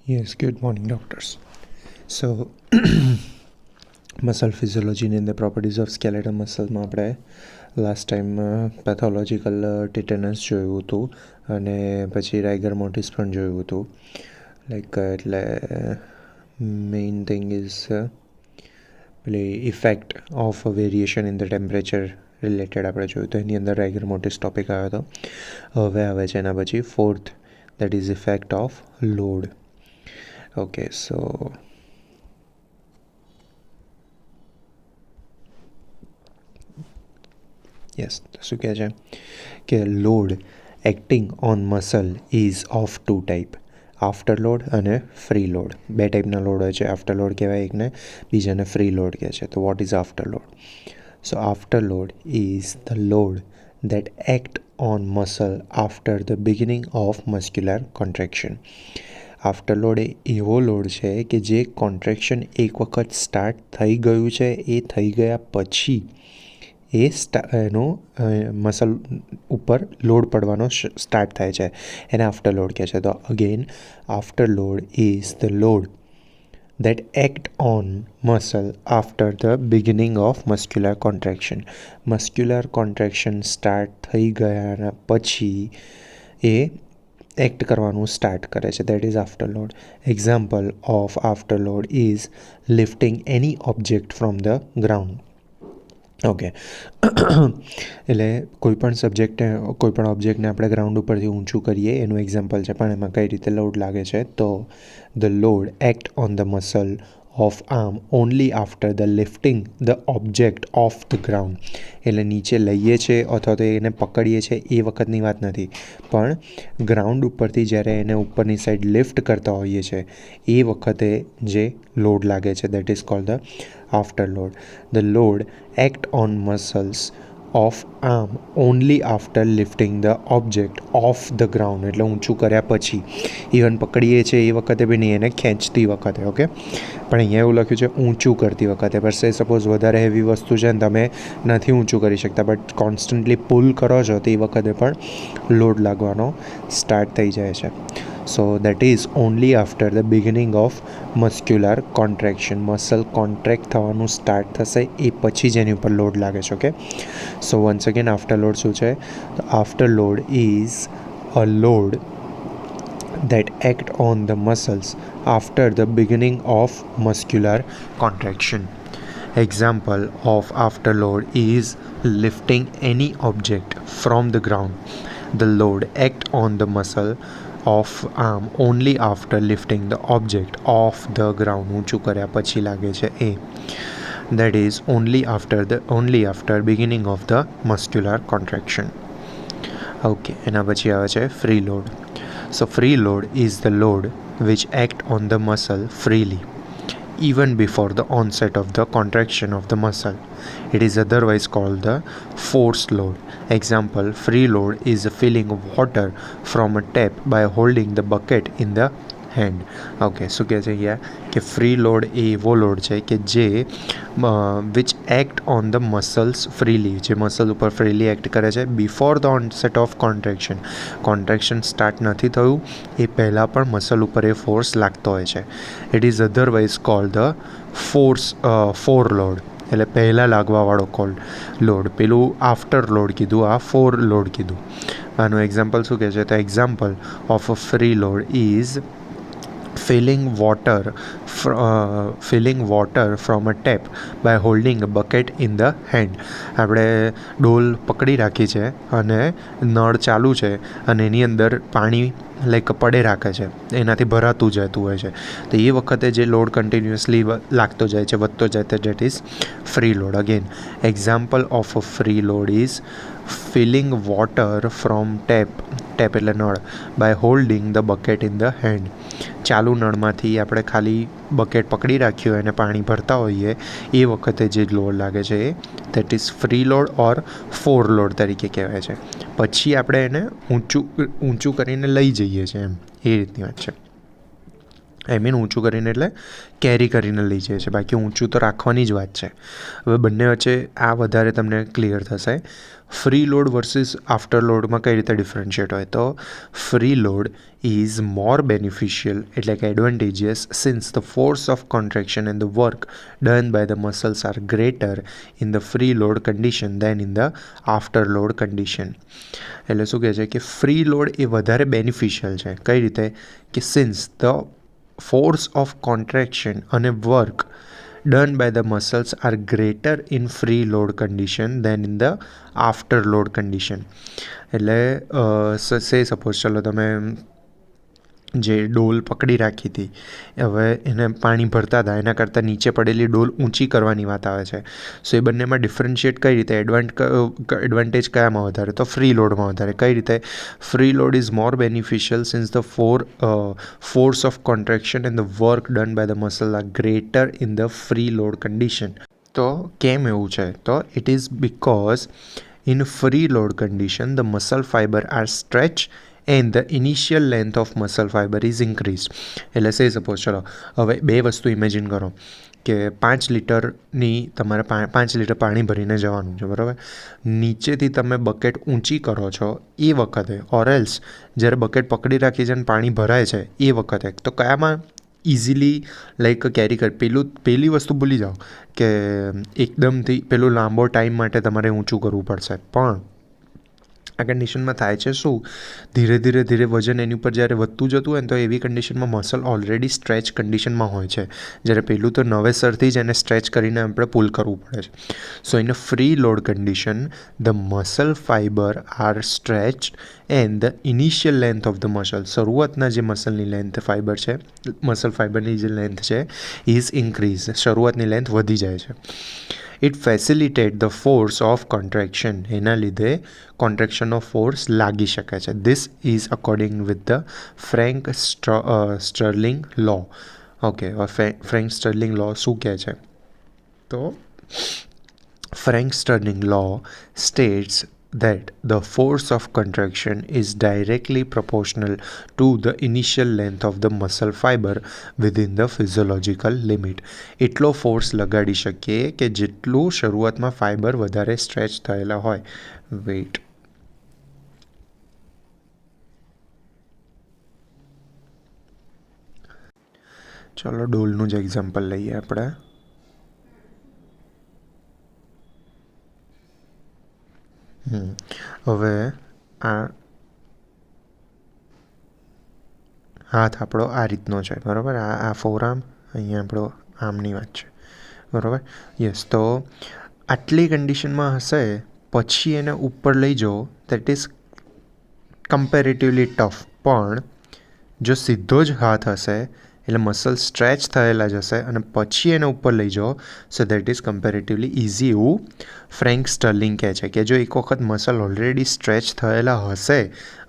Yes, good morning, doctors. So, muscle physiology and the properties of skeletal muscle માં આપણે last time pathological tetanus જોયું હતું અને પછી રાઇગર મોર્ટિસ પણ જોયું હતું. લાઈક એટલે મેઇન થિંગ ઇઝ પેલી effect of variation in the temperature related આપણે જોયું તો એની અંદર રાઇગર મોર્ટિસ ટોપિક આવ્યો હતો. હવે આવે છે એના પછી fourth, that is effect of load. Okay, so yes, શું કહે છે કે load acting on muscle is of two type, after load અને ફ્રી લોડ. બે ટાઈપના લોડ હોય છે, આફ્ટર લોડ કહેવાય એકને, બીજાને ફ્રી લોડ કહે છે. તો what is after load? So after load is the load that act on muscle after the beginning of muscular contraction. After load એ એવો લોડ છે કે જે કોન્ટ્રેક્શન એક વખત સ્ટાર્ટ થઈ ગયું છે, એ થઈ ગયા પછી એનો મસલ ઉપર લોડ પડવાનો સ્ટાર્ટ થાય છે, એને આફ્ટર લોડ કહે છે. તો again after load is the load that act on muscle after the beginning of muscular contraction. Muscular contraction start થઈ ગયા પછી એ એક્ટ કરવાનું સ્ટાર્ટ કરે છે, that is after load. Example of after load is lifting any object from the ground. Okay, એટલે કોઈપણ ઓબ્જેક્ટને આપણે ગ્રાઉન્ડ ઉપરથી ઊંચું કરીએ એનું એક્ઝામ્પલ છે, પણ એમાં કઈ રીતે લોડ લાગે છે? તો the load act on the muscle of arm only after the lifting the object of the ground. એટલે નીચે લઈએ છીએ અથવા તો એને પકડીએ છીએ એ વખતની વાત નથી, પણ ગ્રાઉન્ડ ઉપરથી જ્યારે એને ઉપરની સાઈડ લિફ્ટ કરતા હોઈએ છીએ એ વખતે જે લોડ લાગે છે, that is called the after load. The load act on muscles of arm only after lifting the object of the ground. એટલે ઊંચું કર્યા પછી, ઇવન પકડીએ છીએ એ વખતે બી નહીં, એને ખેંચતી વખતે. ઓકે, પણ અહીંયા એવું લખ્યું છે ઊંચું કરતી વખતે. પર સે સપોઝ વધારે હેવી વસ્તુ છે ને તમે નથી ઊંચું કરી શકતા, બટ કોન્સ્ટન્ટલી પુલ કરો છો તો એ વખતે પણ લોડ લાગવાનો સ્ટાર્ટ થઈ જાય છે. So that is only after the beginning of muscular contraction. Muscle contract થવાનું સ્ટાર્ટ થશે એ પછી જ એની ઉપર લોડ લાગે છે. ઓકે, સો વન્સ અગેન આફ્ટર લોડ શું છે? તો after load is a load that act on the muscles after the beginning of muscular contraction. Example of after load is lifting any object from the ground. The load act on the muscle of arm only after lifting the object off the ground. ઊંચું કર્યા પછી લાગે છે એ. That is only after beginning of the muscular contraction. Okay, એના પછી આવે છે free load. So free load is the load which act on the muscle freely even before the onset of the contraction of the muscle. It is otherwise called the forced load. Example, free load is filling water from a tap by holding the bucket in the hand. Okay, શું કહે છે અહીંયા કે free load એ એવો load છે કે જે which act on the muscles freely, જે મસલ ઉપર ફ્રીલી એક્ટ કરે છે before the onset of contraction start નથી થયું એ પહેલાં પણ મસલ ઉપર એ ફોર્સ લાગતો હોય છે. It is otherwise called the fore load. એટલે પહેલાં લાગવાવાળો લોડ. પેલું આફ્ટર લોડ કીધું, આ ફોર લોડ કીધું. આનું એક્ઝામ્પલ શું કહે છે? તો example of a free load is filling water from a tap by holding a bucket in the hand. આપણે ડોલ પકડી રાખી છે અને નળ ચાલુ છે અને એની અંદર પાણી લાઈક પડે રાખે છે, એનાથી ભરાતું જતું હોય છે, તો એ વખતે જે લોડ કન્ટિન્યુઅસલી લાગતો જાય છે, વધતો જાય છે, that is free load. Again example of a free load is filling water from tap એટલે નળ by holding the bucket in the hand. ચાલુ નળમાંથી આપણે ખાલી બકેટ પકડી રાખ્યું હોય અને પાણી ભરતા હોઈએ એ વખતે જે લોડ લાગે છે એ that is free load or fore load તરીકે કહેવાય છે. પછી આપણે એને ઊંચું કરીને લઈ જઈએ છીએ, એમ એ રીતની વાત છે. આઈ મીન ઊંચું કરીને એટલે કેરી કરીને લઈ જાય છે, બાકી ઊંચું તો રાખવાની જ વાત છે. હવે બંને વચ્ચે આ વધારે તમને ક્લિયર થશે. ફ્રી લોડ વર્સિસ આફ્ટર લોડમાં કઈ રીતે ડિફરન્શિએટ હોય, તો free load is more beneficial એટલે કે advantageous since the force of contraction and the work done by the muscles are greater in the free load condition than in the after load condition. એટલે શું કહે છે કે free load એ વધારે beneficial છે. કઈ રીતે કે since the force of contraction અને work done by the muscles are greater in free load condition than in the after load condition. એટલે સે સપોઝ ચલો તમે જે ડોલ પકડી રાખી હતી, હવે એને પાણી ભરતા હતા, એના કરતાં નીચે પડેલી ડોલ ઊંચી કરવાની વાત આવે છે. સો એ બંનેમાં ડિફરન્શિએટ કઈ રીતે, એડવાન્ટેજ કયામાં વધારે, તો ફ્રી લોડમાં વધારે. કઈ રીતે, free load is more beneficial since the force of contraction and the work done by the muscle are greater in the free load condition. તો કેમ એવું છે, તો it is because in free load condition the muscle fibre are stretch and the initial length of muscle fibre is increase. એટલે say suppose ચલો હવે બે વસ્તુ ઇમેજિન કરો કે 5 લીટરની તમારે 5 લીટર પાણી ભરીને જવાનું છે, બરાબર. નીચેથી તમે બકેટ ઊંચી કરો છો એ વખતે, ઓર એલ્સ જ્યારે બકેટ પકડી રાખી છે અને પાણી ભરાય છે એ વખતે, તો કયામાં ઇઝીલી લાઈક કેરી પહેલી વસ્તુ ભૂલી જાઓ કે એકદમથી પેલું લાંબો ટાઈમ માટે તમારે ઊંચું કરવું પડશે. પણ આ કન્ડિશનમાં થાય છે શું, ધીરે ધીરે વજન એની ઉપર જ્યારે વધતું જતું હોય ને, તો એવી કન્ડિશનમાં મસલ ઓલરેડી સ્ટ્રેચ કન્ડિશનમાં હોય છે, જ્યારે પહેલું તો નવેસરથી જ એને સ્ટ્રેચ કરીને આપણે પુલ કરવું પડે છે. So in a free load condition the muscle fibre are stretch and the initial length of the muscle, શરૂઆતના જે મસલની લેન્થ ફાઇબર છે, મસલ ફાઇબરની જે લેન્થ છે ઇઝ ઇન્ક્રીઝ, શરૂઆતની લેન્થ વધી જાય છે. It facilitate the force of contraction, એના લીધે કોન્ટ્રેક્શન ઓફ ફોર્સ લાગી શકે છે. This is according with the Frank Starling law. Okay, Frank Starling law શું કહે છે, તો Frank Starling law states that the force of contraction is directly proportional to the initial length of the muscle fiber within the physiological limit. એટલો force લગાડી શકીએ કે જેટલું શરૂઆતમાં ફાઇબર વધારે સ્ટ્રેચ થયેલા હોય. વેઇટ, ચલો ડોલનું જ એક્ઝામ્પલ લઈએ આપણે. હવે આ હાથ આપણો આ રીતનો છે, બરાબર. આ ફોરઆર્મ, અહીંયા આપણો આર્મની વાત છે, બરાબર. યસ, તો આટલી કન્ડિશનમાં હશે, પછી એને ઉપર લઈ જાઓ, દેટ ઇઝ કમ્પેરેટિવલી ટફ. પણ જો સીધો જ હાથ હશે એટલે મસલ સ્ટ્રેચ થયેલા જ હશે અને પછી એને ઉપર લઈ જાઓ, સો દેટ ઇઝ કમ્પેરેટિવલી ઇઝી, એવું ફ્રેન્ક સ્ટર્લિંગ કહે છે કે જો એક વખત મસલ ઓલરેડી સ્ટ્રેચ થયેલા હશે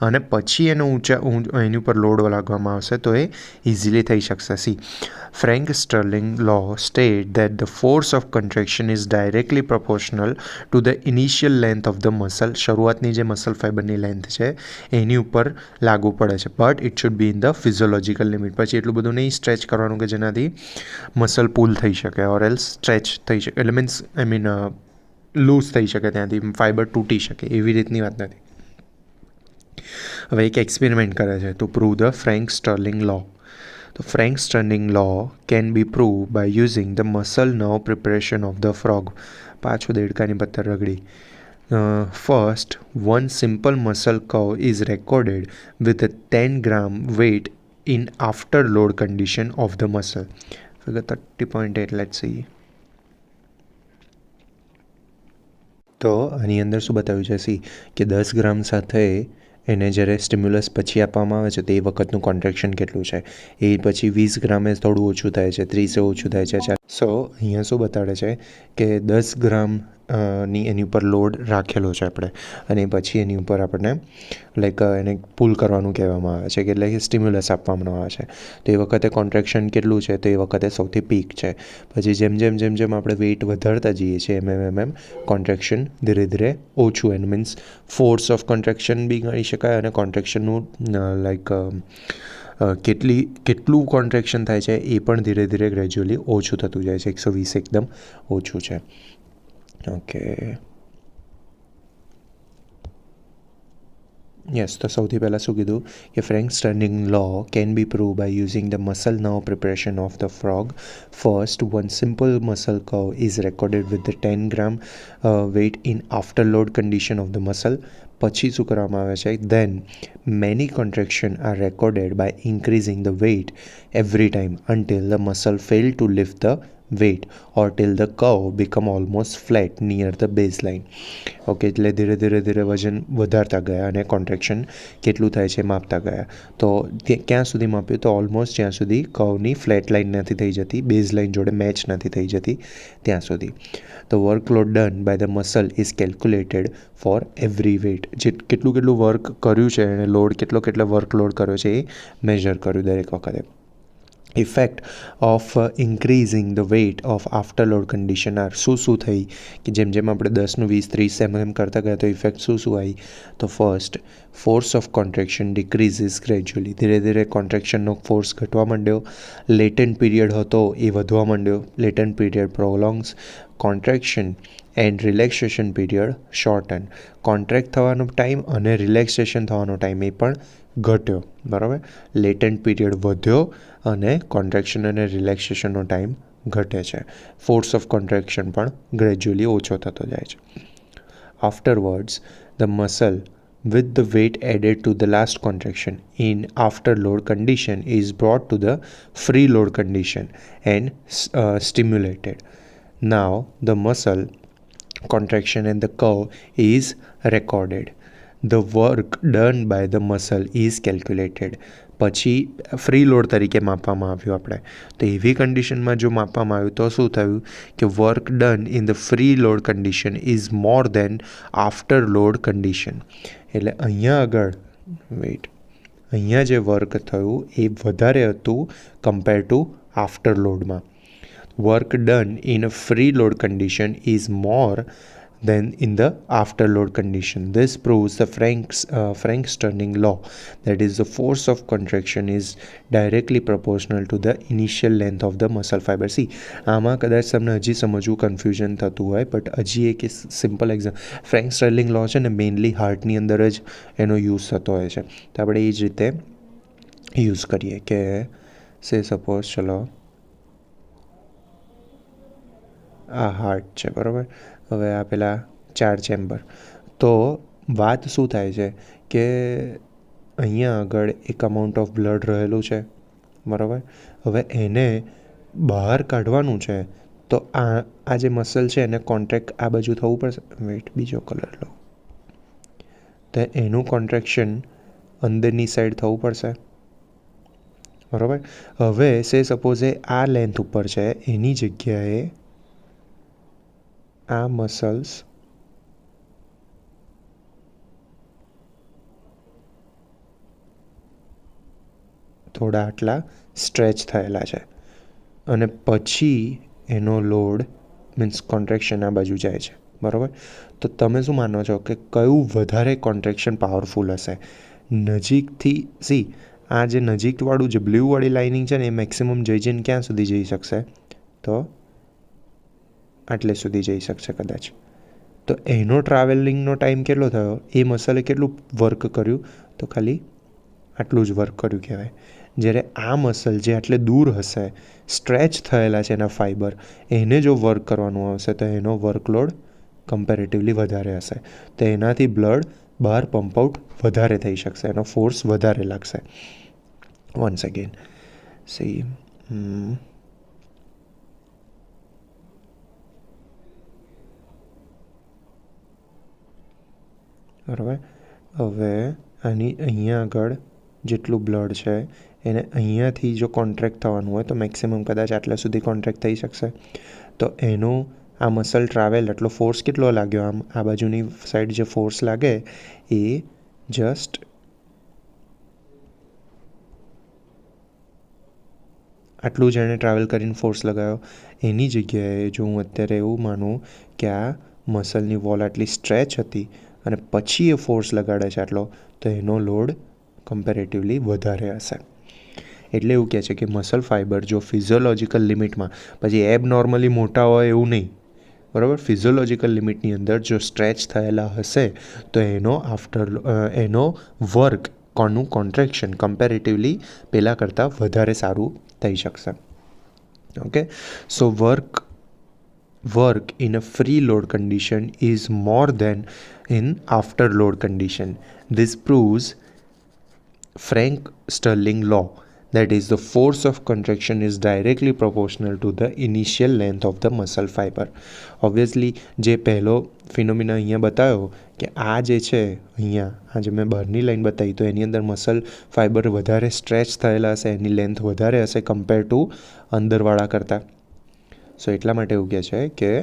અને પછી એને એની ઉપર લોડ લાગવામાં આવશે તો એ ઇઝીલી થઈ શકશે. See, Frank Starling law state that the force of contraction is directly proportional to the initial length of the muscle, શરૂઆતની જે મસલ ફાઇબરની લેન્થ છે એની ઉપર લાગુ પડે છે. But it should be in the physiological limit. પછી એટલું બધું નહીં સ્ટ્રેચ કરવાનું કે જેનાથી મસલ પુલ થઈ શકે ઓર એલ્સ સ્ટ્રેચ થઈ શકે, એટલે મીન્સ આઈ મીન લૂઝ થઈ શકે, ત્યાંથી ફાઇબર તૂટી શકે, એવી રીતની વાત નથી. હવે એક એક્સપેરિમેન્ટ કરે છે to prove the Frank Starling law. તો Frank Starling law can be prove by using the muscle nerve preparation of the frog. પાછું દેડકાની પત્તર રગડી. First, one simple muscle curve is recorded with a 10 gram weight in after load condition of the muscle. Figure 30.8, let's see. તો આની અંદર શું બતાવ્યું છે, C કે 10 ગ્રામ સાથે એને જ્યારે સ્ટિમ્યુલસ પછી આપવામાં આવે છે તો એ વખતનું કોન્ટ્રેક્શન કેટલું છે, એ પછી 20 ગ્રામે થોડું ઓછું થાય છે, 30 ઓછું થાય છે. સો અહીંયા શું બતાડે છે કે 10 ગ્રામ ની એની ઉપર લોડ રાખેલો છે આપણે, અને પછી એની ઉપર આપણને લાઈક એને પુલ કરવાનું કહેવામાં આવે છે કે એટલે કે સ્ટિમ્યુલસ આપવામાં આવે છે. તો એ વખતે કોન્ટ્રેક્શન કેટલું છે, તો એ વખતે સૌથી પીક છે. પછી જેમ આપણે વેઇટ વધારતા જઈએ છીએ એમ કોન્ટ્રેક્શન ધીરે ધીરે ઓછું, an means force of contraction be ગણી શકાય અને કોન્ટ્રેક્શનનું લાઈક કેટલું કોન્ટ્રેક્શન થાય છે એ પણ ધીરે ધીરે ગ્રેજ્યુઅલી ઓછું થતું જાય છે. 120 એકદમ ઓછું છે. Okay, yes. તો સૌથી પહેલાં શું કીધું કે Frank Starling law can be prove by using the muscle nerve preparation of the frog. First, one simple muscle curve is recorded with the 10 gram weight in after load condition of the muscle. પછી શું કરવામાં આવે છે, then many contraction are recorded by increasing the weight every time until the muscle fail to lift the weight or till the curve become almost flat near the baseline. Okay, એટલે ધીરે ધીરે ધીરે વજન વધારતા ગયા અને કોન્ટ્રેક્શન કેટલું થાય છે માપતા ગયા. તો ક્યાં સુધી માપ્યું, તો ઓલમોસ્ટ જ્યાં સુધી કર્વની ફ્લેટ લાઇન નથી થઈ જતી, બેઝ લાઇન જોડે મેચ નથી થઈ જતી ત્યાં સુધી. The workload done by the muscle is calculated for every weight. જે કેટલું વર્ક કર્યું છે અને લોડ કેટલો વર્કલોડ કર્યો છે એ મેજર કર્યું દરેક વખતે. Effect of increasing the weight of after load condition are. શું થઈ કે જેમ જેમ આપણે 10નું 20 30 એમ કરતા ગયા તો ઇફેક્ટ શું આવી. તો first, force of contraction decreases gradually. ધીરે ધીરે કોન્ટ્રેક્શનનો ફોર્સ ઘટવા માંડ્યો. લેટન્ટ પીરિયડ હતો એ વધવા માંડ્યો. Latent period prolongs. Contraction and relaxation period shorten. Contract થવાનો ટાઈમ અને રિલેક્સેશન થવાનો ટાઈમ એ પણ ઘટ્યો. બરાબર, લેટન્ટ પીરિયડ વધ્યો અને કોન્ટ્રેક્શન અને રિલેક્સેશનનો ટાઈમ ઘટે છે. ફોર્સ ઓફ કોન્ટ્રેક્શન પણ ગ્રેજ્યુઅલી ઓછો થતો જાય છે. આફ્ટરવર્ડ્સ the muscle with the weight added to the last contraction in after load condition is brought to the free load condition and stimulated. Now the muscle contraction and the curve is recorded. The work done by the muscle is calculated. પછી free load તરીકે માપવામાં આવ્યું આપણે. તો એવી કન્ડિશનમાં જો માપવામાં આવ્યું તો શું થયું કે work done in the free load condition is more than after load condition. એટલે અહીંયા આગળ અહીંયા જે વર્ક થયું એ વધારે હતું કમ્પેર ટુ આફ્ટર લોડમાં. Work done in a free load condition is more than in the after load condition. This proves the Frank's turning law, that is the force of contraction is directly proportional to the initial length of the muscle fiber. See, આમાં કદાચ તમને હજી સમજવું confusion થતું હોય, but હજી એક simple franks Starling લો છે ને મેઇનલી હાર્ટની અંદર જ એનો યુઝ થતો હોય છે. તો આપણે એ જ રીતે યુઝ કરીએ કે સે સપોઝ ચલો આ હાર્ટ છે, બરાબર. હવે આ પેલા 4 ચેમ્બર. તો વાત શું થાય છે કે અહીંયા આગળ એક અમાઉન્ટ ઓફ બ્લડ રહેલું છે, બરાબર. હવે એને બહાર કાઢવાનું છે તો આ જે મસલ છે એને કોન્ટ્રેક્ટ આ બાજુ થવું પડશે. વેઇટ, બીજો કલર લો. તો એનું કોન્ટ્રેક્શન અંદરની સાઈડ થવું પડશે, બરાબર. હવે સે સપોઝ આ લેન્થ ઉપર છે એની જગ્યાએ આ મસલ્સ થોડા આટલા સ્ટ્રેચ થયેલા છે અને પછી એનો લોડ મીન્સ કોન્ટ્રેક્શન આ બાજુ જાય છે, બરાબર. તો તમે શું માનો છો કે કયું વધારે કોન્ટ્રેક્શન પાવરફુલ હશે? નજીકથી આ જે નજીકવાળું જે બ્લુવાળી લાઇનિંગ છે ને એ મેક્સિમમ જઈને ક્યાં સુધી જઈ શકશે? તો આટલે સુધી જઈ શકશે કદાચ. તો એનો ટ્રાવેલિંગનો ટાઈમ કેટલો થયો? એ મસલે કેટલું વર્ક કર્યું? તો ખાલી આટલું જ વર્ક કર્યું કહેવાય. જ્યારે આ મસલ જે આટલે દૂર હશે, સ્ટ્રેચ થયેલા છે એના ફાઈબર, એને જો વર્ક કરવાનું આવશે તો એનો વર્કલોડ કમ્પેરેટિવલી વધારે હશે. તો એનાથી બ્લડ બહાર પંપ આઉટ વધારે થઈ શકશે, એનો ફોર્સ વધારે લાગશે. વન્સ અગેન સી બરાબર. હવે અહીંયા આગળ જેટલું બ્લડ છે એને અહીંયાથી જો કોન્ટ્રેક્ટ થવાનું હોય તો મેક્સિમમ કદાચ આટલા સુધી કોન્ટ્રેક્ટ થઈ શકશે. તો એનું આ મસલ ટ્રાવેલ એટલો ફોર્સ કેટલો લાગ્યો? આમ આ બાજુની સાઈડ જે ફોર્સ લાગે એ જસ્ટ આટલું જ એણે ટ્રાવેલ કરીને ફોર્સ લગાવ્યો. એની જગ્યાએ જો હું અત્યારે એવું માનું કે આ મસલની વોલ આટલી સ્ટ્રેચ હતી અને પછી એ ફોર્સ લગાડે છે આટલો, તો એનો લોડ કમ્પેરેટિવલી વધારે હશે. એટલે એવું કહે છે કે મસલ ફાઇબર જો ફિઝિયોલોજિકલ લિમિટમાં, પછી એબ નોર્મલી મોટા હોય એવું નહીં, બરાબર, ફિઝિયોલોજિકલ લિમિટની અંદર જો સ્ટ્રેચ થયેલા હશે તો એનો વર્ક કોનું કોન્ટ્રેક્શન કમ્પેરેટિવલી પહેલાં કરતાં વધારે સારું થઈ શકશે. Okay, so work in a free load condition is more than in after load condition. This proves Frank-Stirling law, that is, the force of contraction is directly proportional to the initial length of the muscle fiber. Obviously જે પહેલો phenomena અહીંયા બતાવ્યો કે આ જે છે અહીંયા આ જે મેં બહારની લાઈન બતાવી તો એની અંદર મસલ ફાઇબર વધારે સ્ટ્રેચ થયેલા હશે, એની લેન્થ વધારે હશે કમ્પેર ટુ અંદરવાળા કરતાં. સો એટલા માટે એવું કહે છે કે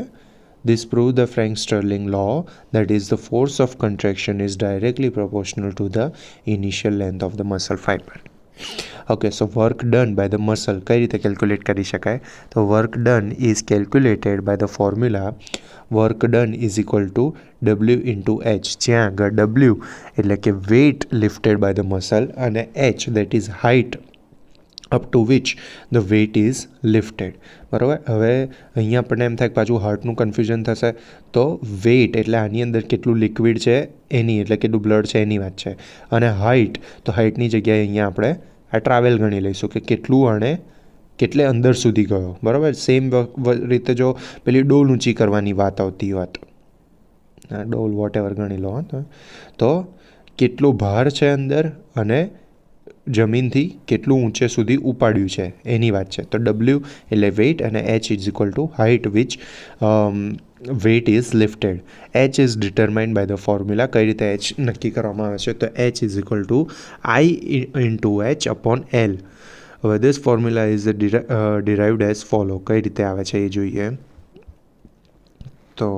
this proves the Frank-Stirling law, that is, the force of contraction is directly proportional to the initial length of the muscle fiber. Okay, so work done by the muscle કઈ રીતે calculate કરી શકાય? તો work done is calculated by the formula work done is equal to W into H, જ્યાં આગળ W એટલે કે weight lifted by the muscle અને H that is height up to which the weight is lifted. બરાબર, હવે અહીંયા આપણને એમ થાય કે પાછું હાર્ટનું કન્ફ્યુઝન થશે, તો વેઇટ એટલે આની અંદર કેટલું લિક્વિડ છે એની, એટલે કેટલું બ્લડ છે એની વાત છે, અને હાઇટ તો હાઇટની જગ્યાએ અહીંયા આપણે આ ટ્રાવેલ ગણી લઈશું કે કેટલું અને કેટલે અંદર સુધી ગયો. બરાબર, સેમ રીતે જો પેલી ડોલ ઊંચી કરવાની વાત આવતી હોત, ડોલ વોટ એવર ગણી લો, તો કેટલો ભાર છે અંદર અને જમીનથી કેટલું ઊંચે સુધી ઉપાડ્યું છે એની વાત છે. તો ડબલ્યુ એટલે વેઇટ અને H is equal to height which weight is lifted. H is determined by the formula. કઈ રીતે એચ નક્કી કરવામાં આવે છે? તો H is equal to I into H upon L. હવે this formula is derived as follow. કઈ રીતે આવે છે એ જોઈએ. તો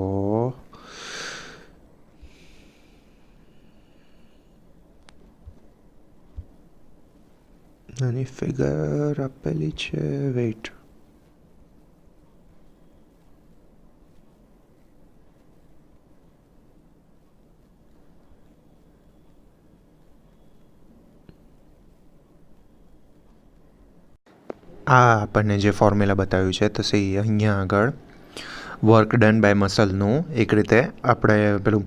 આની ફિગર આપેલી છે, વેઇટ આ આપણને જે ફોર્મ્યુલા બતાવ્યું છે તો સી અહીંયા આગળ વર્ક ડન બાય મસલનું એક રીતે આપણે પેલું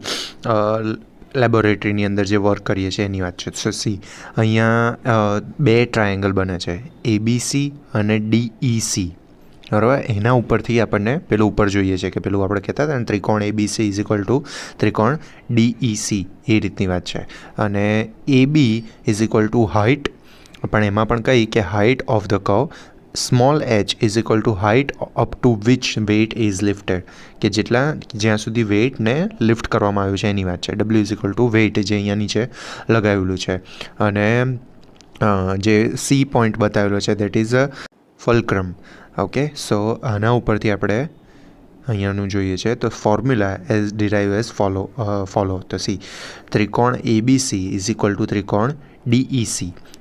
લેબોરેટરીની અંદર જે વર્ક કરીએ છીએ એની વાત છે. સો સી અહીંયા બે ટ્રાયેંગલ બને છે, ABC અને DEC. બરાબર, એના ઉપરથી આપણને પેલું ઉપર જોઈએ છે કે પેલું આપણે કહેતા હતા ને ત્રિકોણ ABC ઇઝ ઇક્વલ ટુ ત્રિકોણ DEC, એ રીતની વાત છે. અને AB is equal to height, પણ એમાં પણ કઈ કે height of the curve, small h is equal to height up to which weight is lifted, કે જ્યાં સુધી વેઇટને લિફ્ટ કરવામાં આવ્યું છે એની વાત છે. W is equal to weight, જે અહીંયા નીચે લગાવેલું છે. અને જે C પોઈન્ટ બતાવેલો છે દેટ ઇઝ ફલ્ક્રમ. ઓકે, સો આના ઉપરથી આપણે અહીંયાનું જોઈએ છે તો formula as derive as follow. તો સી ત્રિકોણ ABC ઇઝ ઇક્વલ ટુ ત્રિકોણ DEC.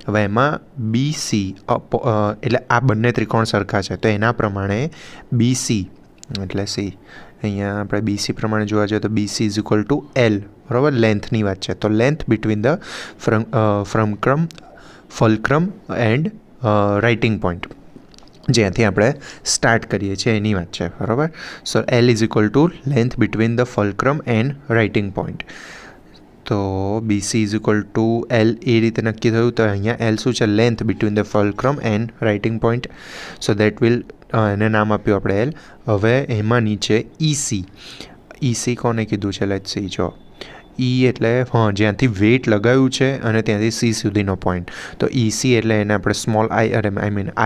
હવે એમાં BC એટલે આ બંને ત્રિકોણ સરખા છે તો એના પ્રમાણે BC એટલે સી અહીંયા આપણે BC પ્રમાણે જોવા જઈએ તો BC is equal to L. બરાબર, લેન્થની વાત છે તો length between the fulcrum and writing point, જ્યાંથી આપણે સ્ટાર્ટ કરીએ છીએ એની વાત છે. બરાબર, so L is equal to length between the fulcrum and writing point. તો BC is equal to L એ રીતે નક્કી થયું. તો અહીંયા L શું છે? Length between the fulcrum and writing point. So that will એને નામ આપ્યું આપણે L. હવે એમાં નીચે EC કોને કીધું છે? Let's see. જો એટલે જ્યાંથી વેઇટ લગાવ્યું છે અને ત્યાંથી C સુધીનો પોઈન્ટ. તો EC એટલે એને આપણે સ્મોલ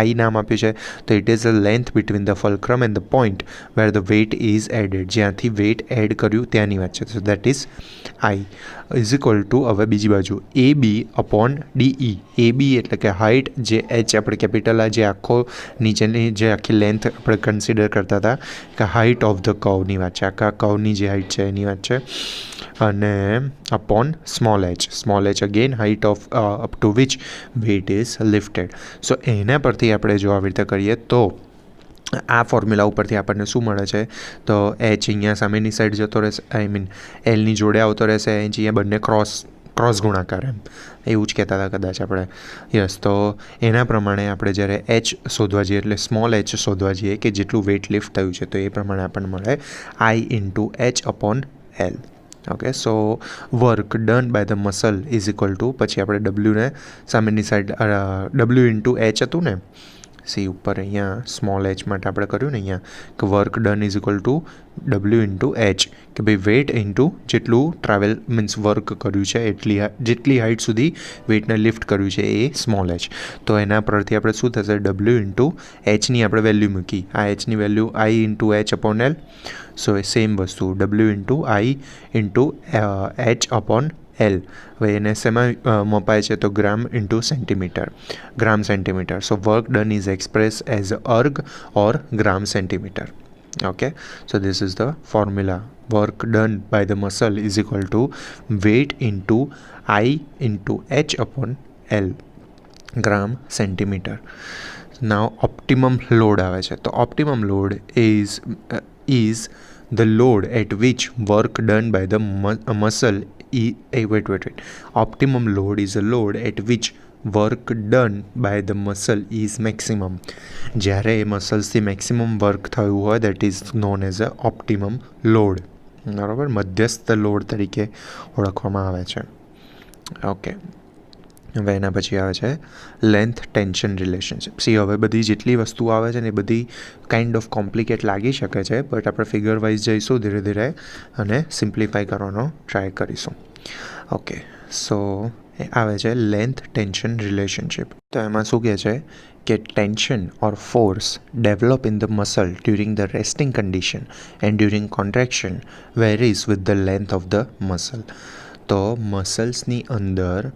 I નામ આપ્યું છે. તો it is a length between the fulcrum and the point where the weight is added, જ્યાંથી વેઇટ એડ કર્યું ત્યાંની વાત છે. So that is I is equal to હવે બીજી બાજુ AB અપોન DE. AB એટલે કે હાઇટ, જે H આપણે કેપિટલ આ જે આખો નીચેની જે આખી લેન્થ આપણે કન્સિડર કરતા હતા કે હાઇટ ઓફ ધ કર્વની વાત છે, આખા કર્વની જે હાઇટ છે એની વાત છે. અને upon small h again height of up to which weight is lifted. So એના પરથી આપણે જો આવી રીતે કરીએ તો આ ફોર્મ્યુલા ઉપરથી આપણને શું મળે છે? તો H અહીંયા સામેની સાઈડ જતો રહેશે, એલની જોડે આવતો રહેશે, અહીંયા બંને ક્રોસ ક્રોસ ગુણાકાર એમ એવું જ કહેતા હતા કદાચ આપણે. યસ, તો એના પ્રમાણે આપણે જ્યારે એચ શોધવા જઈએ એટલે સ્મોલ એચ શોધવા જઈએ કે જેટલું વેઇટ લિફ્ટ થયું છે, તો એ પ્રમાણે આપણને મળે I into H upon L. Okay, so work done by the muscle is equal to, પછી આપણે ડબલ્યુને સામેની સાઈડ ડબલ્યુ ઇન્ટુ એચ હતું ને, સી ઉપર અહીંયા સ્મોલ એચ માટે આપણે કર્યું ને અહીંયા કે work done is equal two W into H, કે ભાઈ વેઇટ ઇન્ટુ જેટલું ટ્રાવેલ મીન્સ વર્ક કર્યું છે જેટલી હાઇટ સુધી વેઇટને લિફ્ટ કર્યું છે એ સ્મોલ એચ. તો એના પરથી આપણે શું થશે, ડબલ્યુ ઇન્ટુ એચની આપણે વેલ્યુ મૂકી, આ એચની value I into H upon L. So એ સેમ વસ્તુ W into I into H upon L. હવે એને શેમાં મપાય છે, તો gram into centimetre, gram centimetre. So work done is express as erg or gram centimetre. Okay, so this is the formula. Work done by the muscle is equal to weight into I into H upon L, gram centimeter. Now optimum load આવે છે, તો optimum load is the load at which work done by the muscle wait. Optimum load is a load at which work done by the muscle is maximum. જ્યારે એ મસલ્સથી maximum work થયું હોય that is known as a optimum load. બરાબર, મધ્યસ્થ load તરીકે ઓળખવામાં આવે છે. ઓકે, હવે એના પછી આવે છે લેન્થ ટેન્શન રિલેશનશિપ. સી હવે બધી જેટલી વસ્તુઓ આવે છે ને એ બધી કાઇન્ડ ઓફ કોમ્પ્લિકેટ લાગી શકે છે, બટ આપણે ફિગર વાઇઝ જઈશું ધીરે ધીરે અને સિમ્પ્લિફાઈ કરવાનો ટ્રાય કરીશું. ઓકે, સો એ આવે છે લેન્થ ટેન્શન રિલેશનશિપ. તો એમાં શું કહે છે કે tension or force develop in the muscle during the resting condition and during contraction varies with the length of the muscle. તો મસલ્સની અંદર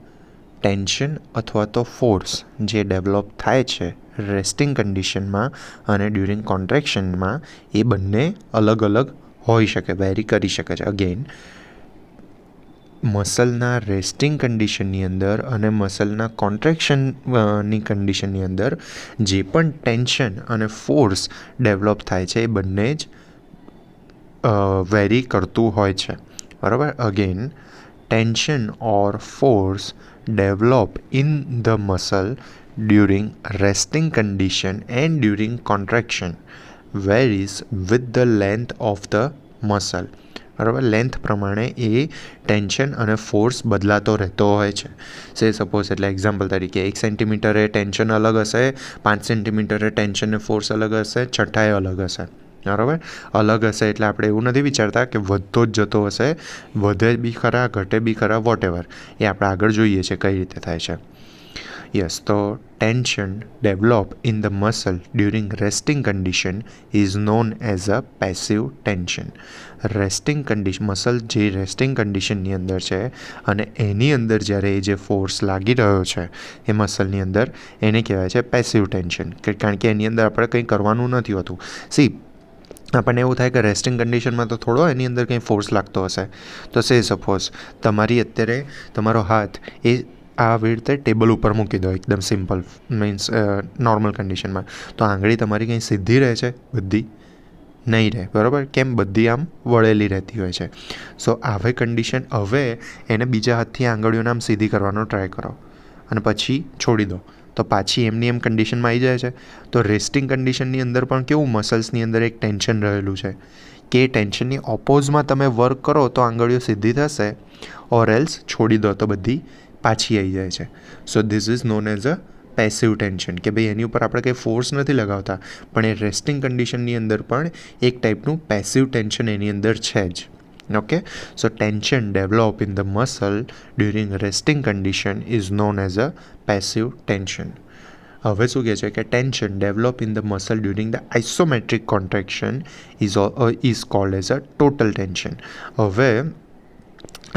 ટેન્શન અથવા તો ફોર્સ જે ડેવલપ થાય છે રેસ્ટિંગ કન્ડિશનમાં અને ડ્યુરિંગ કોન્ટ્રેક્શનમાં, એ બંને અલગ અલગ હોઈ શકે, વેરી કરી શકે છે. અગેન, મસલના રેસ્ટિંગ કન્ડિશનની અંદર અને મસલના કોન્ટ્રેક્શનની કન્ડિશનની અંદર જે પણ ટેન્શન અને ફોર્સ ડેવલપ થાય છે એ બંને જ વેરી કરતું હોય છે. બરાબર, again tension or force develop in the muscle during resting condition and during contraction varies with the length of the muscle. બરાબર, લેન્થ પ્રમાણે એ ટેન્શન અને ફોર્સ બદલાતો રહેતો હોય છે. સે સપોઝ, એટલે એક્ઝામ્પલ તરીકે 1 સેન્ટીમીટરે ટેન્શન અલગ હશે, 5 સેન્ટીમીટરે ટેન્શન ને ફોર્સ અલગ હશે, છઠ્ઠાએ અલગ હશે. બરાબર, અલગ હશે એટલે આપણે એવું નથી વિચારતા કે વધતો જ જતો હશે, વધે બી ખરા ઘટે બી ખરા, વોટ એવર, એ આપણે આગળ જોઈએ છે કઈ રીતે થાય છે. યસ, તો tension develop in the muscle during resting condition is known as a passive tension. Resting condition, muscle જે રેસ્ટિંગ કન્ડિશનની અંદર છે અને એની અંદર જ્યારે એ જે ફોર્સ લાગી રહ્યો છે એ મસલની અંદર, એને કહેવાય છે પેસિવ ટેન્શન. કારણ કે એની અંદર આપણે કંઈ કરવાનું નથી હોતું. સી, આપણને એવું થાય કે રેસ્ટિંગ કન્ડિશનમાં તો થોડો એની અંદર કંઈ ફોર્સ લાગતો હશે. તો સે સપોઝ તમારી અત્યારે તમારો હાથ એ આવી રીતે ટેબલ ઉપર મૂકી દો, એકદમ સિમ્પલ મીન્સ નોર્મલ કન્ડિશનમાં, તો આંગળી તમારી કંઈ સીધી રહે છે? બધી નહીં રહે. બરાબર, કેમ? બધી આમ વળેલી રહેતી હોય છે. સો આવી કન્ડિશન, હવે એને બીજા હાથથી આંગળીઓને આમ સીધી કરવાનો ટ્રાય કરો અને પછી છોડી દો, તો પાછી એમની એમ કન્ડિશનમાં આવી જાય છે. તો રેસ્ટિંગ કન્ડિશનની અંદર પણ કેવું, મસલ્સની અંદર એક ટેન્શન રહેલું છે કે ટેન્શનની ઓપોઝમાં તમે વર્ક કરો તો આંગળીઓ સીધી થશે, ઓર એલ્સ છોડી દો તો બધી પાછી આવી જાય છે. So this is known as a passive tension, કે ભાઈ એની ઉપર આપણે કંઈ ફોર્સ નથી લગાવતા, પણ એ રેસ્ટિંગ કન્ડિશનની અંદર પણ એક ટાઈપનું પેસિવ ટેન્શન એની અંદર છે જ. Okay, so tension develop in the muscle during resting condition is known as a passive tension. હવે શું કહે છે કે tension develop in the muscle during the isometric contraction is called as a total tension. હવે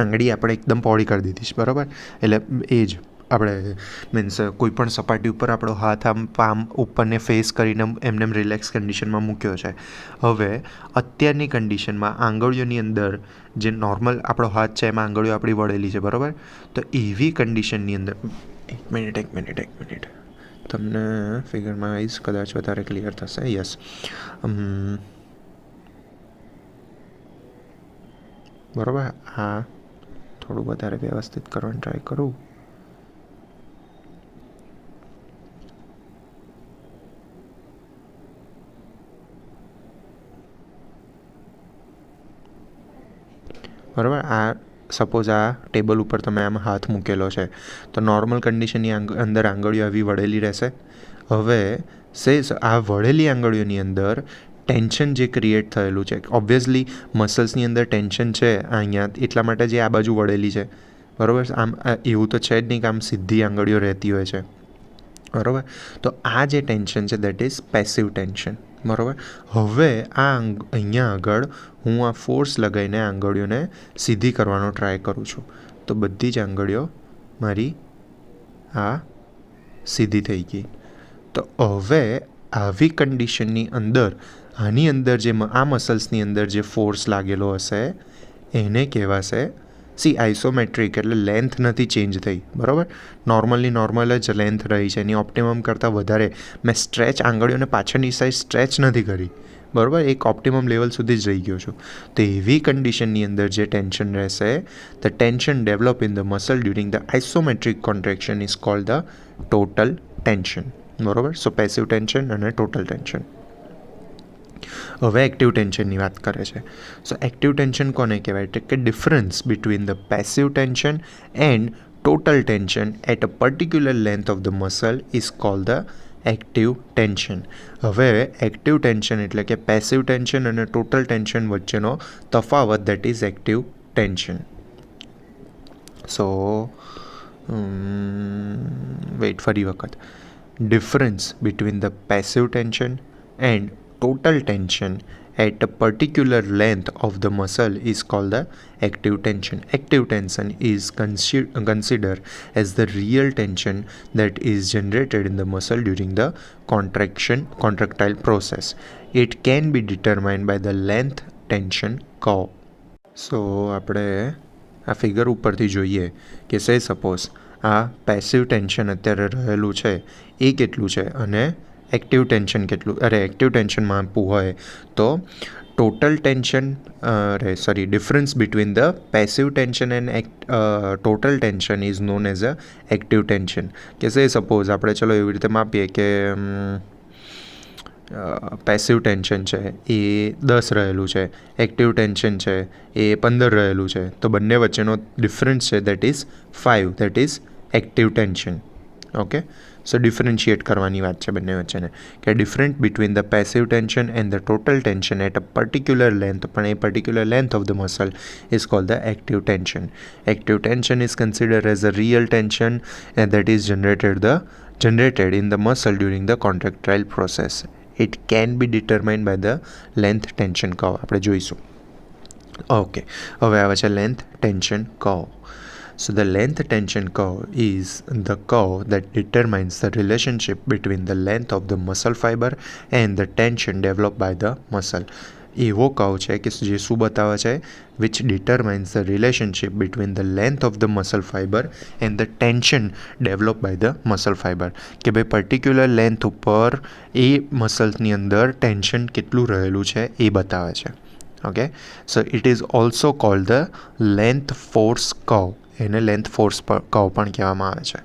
આંગળી આપણે એકદમ પહોળી કરી દીધી છે, બરાબર, એટલે એ જ આપણે મીન્સ કોઈ પણ સપાટી ઉપર આપણો હાથ આમ પામ ઉપરને ફેસ કરીને એમને રિલેક્સ કન્ડિશનમાં મૂક્યો છે. હવે અત્યારની કન્ડિશનમાં આંગળીઓની અંદર જે નોર્મલ આપણો હાથ છે એમાં આંગળીઓ આપણી વળેલી છે, બરાબર. તો એવી કન્ડિશનની અંદર એક મિનિટ તમને ફિગરમાં આવીશ, કદાચ વધારે ક્લિયર થશે. યસ, બરાબર, આ થોડું વધારે વ્યવસ્થિત કરવાનું ટ્રાય કરું. બરાબર. આ સપોઝ આ ટેબલ ઉપર તમે આમ હાથ મૂકેલો છે તો નોર્મલ કન્ડિશનની અંદર આંગળીઓ આવી વળેલી રહેશે. હવે આ વળેલી આંગળીઓની અંદર ટેન્શન જે ક્રિએટ થયેલું છે, ઓબ્વિયસલી મસલ્સની અંદર ટેન્શન છે અહીંયા, એટલા માટે જે આ બાજુ વળેલી છે. બરાબર. આમ એવું તો છે જ નહીં કે આમ સીધી આંગળીઓ રહેતી હોય છે. બરાબર. તો આ જે ટેન્શન છે દેટ ઇઝ પેસિવ ટેન્શન. બરાબર. હવે અહીંયા આગળ હું આ ફોર્સ લગાવીને આંગળીઓને સીધી કરવાનો ટ્રાય કરું છું તો બધી જ આંગળીઓ મારી આ સીધી થઈ ગઈ. તો હવે આવી કન્ડિશનની અંદર આની અંદર જે આ મસલ્સની અંદર જે ફોર્સ લાગેલો હશે એને કહેવાશે આઇસોમેટ્રિક, એટલે લેન્થ નથી ચેન્જ થઈ. બરાબર. નોર્મલ જ લેન્થ રહી છે, એની ઓપ્ટિમમ કરતાં વધારે મેં આંગળીઓને પાછળની સાઈડ સ્ટ્રેચ નથી કરી. બરાબર. એક ઓપ્ટિમમ લેવલ સુધી જ રહી ગયો છું. તો એવી કન્ડિશનની અંદર જે ટેન્શન રહેશે, the tension develop in the muscle during the isometric contraction is called the total tension. બરાબર. સો પેસિવ ટેન્શન અને ટોટલ ટેન્શન. હવે એક્ટિવ ટેન્શનની વાત કરે છે. સો એક્ટિવ ટેન્શન કોને કહેવાય? એટલે કે difference between the passive tension and total tension at a particular length of the muscle is called the active tension. હવે એક્ટિવ ટેન્શન એટલે કે પેસિવ ટેન્શન અને ટોટલ ટેન્શન વચ્ચેનો તફાવત that is active tension. So ફરી વખત, difference between the passive tension and total tension at a particular length of the muscle is called the active tension. Active tension is considered as the real tension that is generated in the muscle during the contractile process. It can be determined by the length tension curve. So આપણે આ figure ઉપરથી જોઈએ કે suppose આ passive tension અત્યારે રહેલું છે એ કેટલું છે અને એક્ટિવ ટેન્શન કેટલું, એક્ટિવ ટેન્શનમાં આપવું હોય તો total tension difference between the passive tension and total tension is known as a active tension. કે સપોઝ આપણે ચલો એવી રીતે માપીએ કે પેસિવ ટેન્શન છે એ 10 રહેલું છે, એક્ટિવ ટેન્શન છે એ 15 રહેલું છે, તો બંને વચ્ચેનો ડિફરન્સ છે that is 5, that is active tension. Okay. So differentiate કરવાની વાત છે બંને વચ્ચેને કે different between the passive tension and the total tension at a particular length, પણ એ particular length of the muscle is called the active tension. Active tension is considered as a real tension and that is generated in the muscle during the contractile process. It can be determined by the length tension curve. આપણે જોઈશું. Okay. હવે આવે છે length tension curve. So the length tension curve is the curve that determines the relationship between the length of the muscle fiber and the tension developed by the muscle. એવો curve છે કે જે શું બતાવે છે? which determines the relationship between the length of the muscle fiber and the tension developed by the muscle fiber. કે ભાઈ particular length ઉપર એ મસલ્સની અંદર ટેન્શન કેટલું રહેલું છે એ બતાવે છે. Okay. So it is also called the length force curve. એને લેન્થ ફોર્સ કર્વ પણ કહેવામાં આવે છે.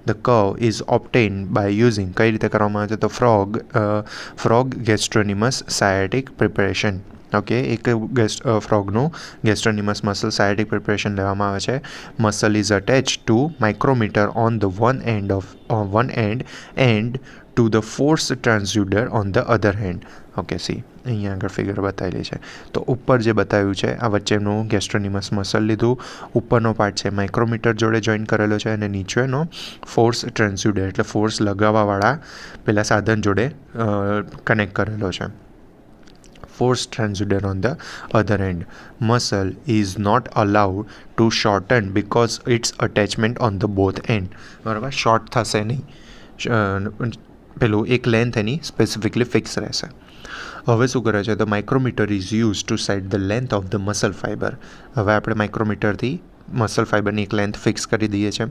The curve is obtained by using, કઈ રીતે કરવામાં આવે છે? તો frog gastrocnemius sciatic preparation. Okay. એક ફ્રોગનું ગેસ્ટ્રોનિમસ મસલ સાયટિક પ્રિપેરેશન લેવામાં આવે છે. Muscle is attach to micrometer on the one end and to the force transducer on the other hand. Okay. અહીંયા આગળ ફિગર બતાવેલી છે. તો ઉપર જે બતાવ્યું છે આ વચ્ચેનું ગેસ્ટ્રોનિમસ મસલ લીધું, ઉપરનો પાર્ટ છે માઇક્રોમીટર જોડે જોઈન કરેલો છે અને નીચેનો ફોર્સ ટ્રાન્સડ્યુસર એટલે ફોર્સ લગાવવાવાળા પેલા સાધન જોડે કનેક્ટ કરેલો છે. Force transducer on the other end. Muscle is not allowed to shorten because its attachment on the both end. બરાબર. શોર્ટ થશે નહીં, પેલું એક લેન્થ એની સ્પેસિફિકલી ફિક્સ રહેશે. હવે શું કરે છે? તો micrometer is use to set the length of the muscle fibre. હવે આપણે માઇક્રોમીટરથી મસલ ફાઇબરની એક લેન્થ ફિક્સ કરી દઈએ છીએ.